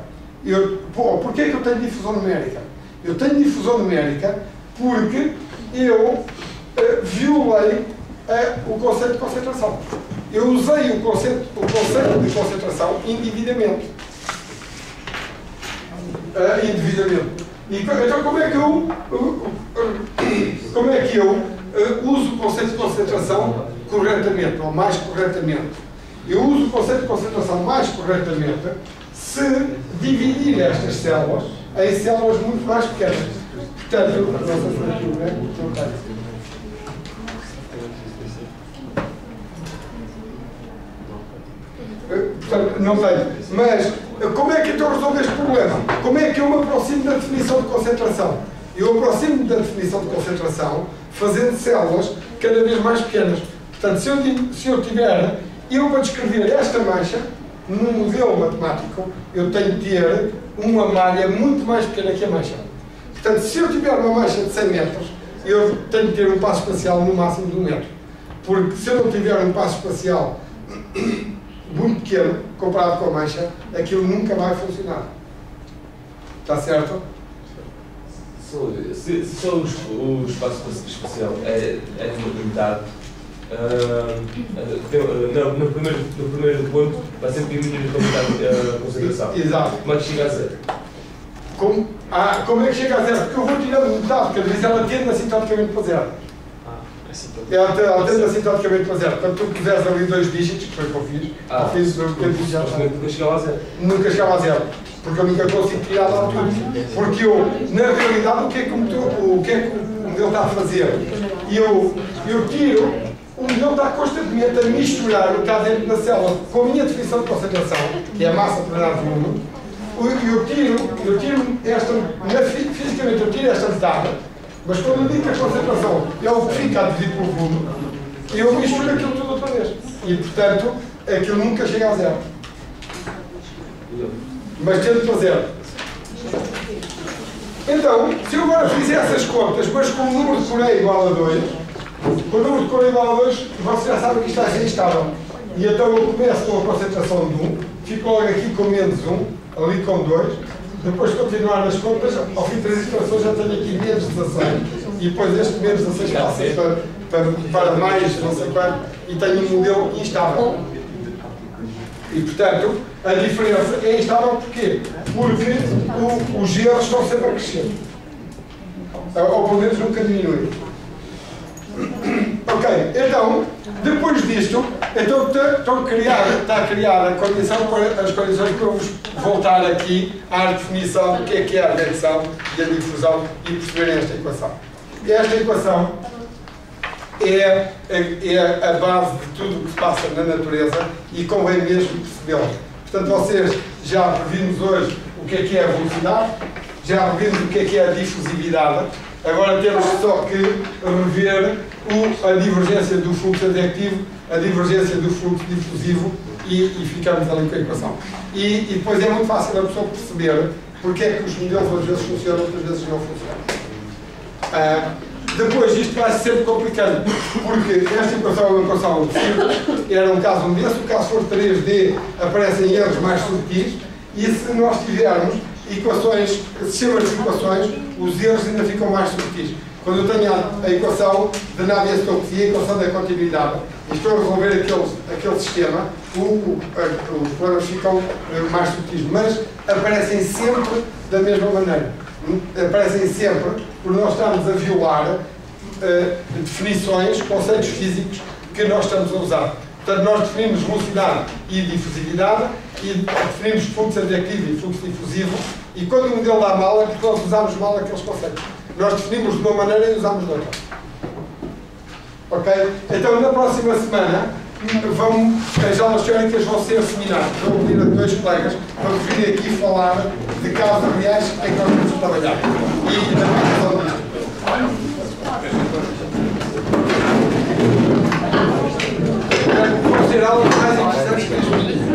Porquê é que eu tenho difusão numérica? Eu tenho difusão numérica porque eu violei o conceito de concentração. Eu usei o conceito de concentração indevidamente. Então, como é que eu uso o conceito de concentração corretamente, ou mais corretamente? Eu uso o conceito de concentração mais corretamente se dividir estas células em células muito mais pequenas. Portanto, não tenho. Mas como é que então resolvo este problema? Como é que eu me aproximo da definição de concentração? Eu aproximo-me da definição de concentração fazendo células cada vez mais pequenas. Portanto, se eu tiver, para descrever esta mancha, num modelo matemático, eu tenho de ter uma malha muito mais pequena que a mancha. Portanto, se eu tiver uma mancha de 100 metros, eu tenho de ter um passo espacial no máximo de 1 metro. Porque se eu não tiver um passo espacial muito pequeno, comparado com a mancha, aquilo nunca vai funcionar. Está certo? Se só o espaço espacial é limitado, no primeiro ponto vai sempre diminuir a concentração. Exato. Como é que chega a zero? Como é que chega a zero? Porque eu vou tirando metade, cada vez ela tende assintoticamente para zero. Ela tende assintoticamente para zero. Quando tu puseres ali 2 dígitos, que foi o que eu fiz, nunca chegava a zero. Nunca chegava a zero. Porque eu nunca consigo tirar da altura. Porque eu, na realidade, o que é que o modelo está a fazer? Eu tiro, o modelo está constantemente a misturar o que está dentro da célula com a minha definição de concentração, que é a massa por dar volume, eu tiro esta, fisicamente eu tiro esta metade, mas quando eu digo que a concentração é o que fica a dividir pelo volume, eu misturo aquilo tudo outra vez. E, portanto, aquilo nunca chega a zero. Mas tento fazer. Então, se eu agora fizer essas contas, mas com o número de Coré igual a 2, com o número de Coré igual a 2, vocês já sabem que isto vai ser instável. E então eu começo com a concentração de 1, fico logo aqui com menos 1, ali com 2, depois de continuar nas contas, ao fim de 3 iterações já tenho aqui menos 16, e depois este menos 16 passa para mais, não sei quanto, e tenho um modelo instável. E, portanto, a diferença é instável porquê? Porque os erros estão sempre a crescer. Ou pelo menos nunca diminuem. Ok, então, depois disto, então está criada a condição para as condições para eu vos voltar aqui à definição do que é a advecção e a difusão e perceberem esta equação. Esta equação é a base de tudo o que se passa na natureza e convém mesmo percebê-la. Portanto, vocês já revimos hoje o que é a velocidade, já revimos o que é a difusividade, agora temos só que rever a divergência do fluxo advectivo, a divergência do fluxo difusivo e ficamos ali com a equação. E depois é muito fácil a pessoa perceber porque é que os modelos às vezes funcionam, outras vezes não funcionam. Depois isto vai ser sempre complicado, porque esta equação é uma equação de círculo, era um caso 1D, se o caso for 3D aparecem erros mais subtis, e se nós tivermos equações, sistemas de equações, os erros ainda ficam mais subtis. Quando eu tenho a equação de Navier-Stokes e a equação da continuidade, e estou a resolver aquele sistema, os problemas ficam mais subtis, mas aparecem sempre da mesma maneira. Aparecem sempre por nós estarmos a violar definições, conceitos físicos que nós estamos a usar. Portanto, nós definimos velocidade e difusividade e definimos fluxo advectivo e fluxo difusivo, e quando o modelo dá mal é porque nós usamos mal aqueles conceitos. Nós definimos de uma maneira e usamos de outra. Ok? Então, na próxima semana, as aulas teóricas vão ser seminários. Vou pedir a 2 colegas para virem aqui falar de casos reais em que nós vamos trabalhar. E da aplicação disto. Vão ser aulas mais interessantes mesmo.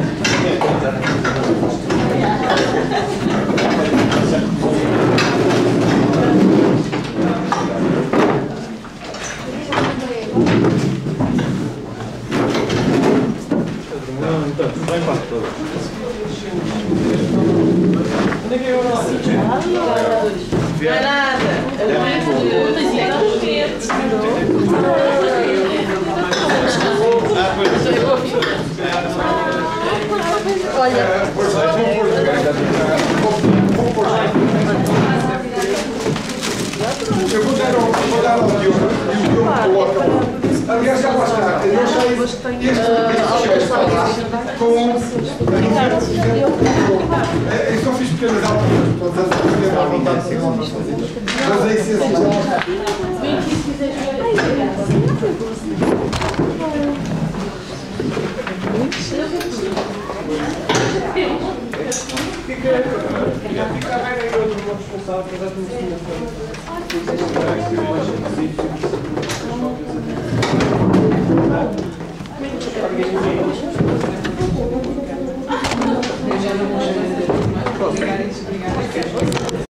Não é nada. Olha. Eu vou dar ao Diogo e o Diogo coloca. Aliás, já lá está. Eu sei este falar com. Eu só fiz pequenas alterações, todas as pequenas à vontade sem alterações. Mas é essencial. Fica bem aí outro responsável, apesar de não ser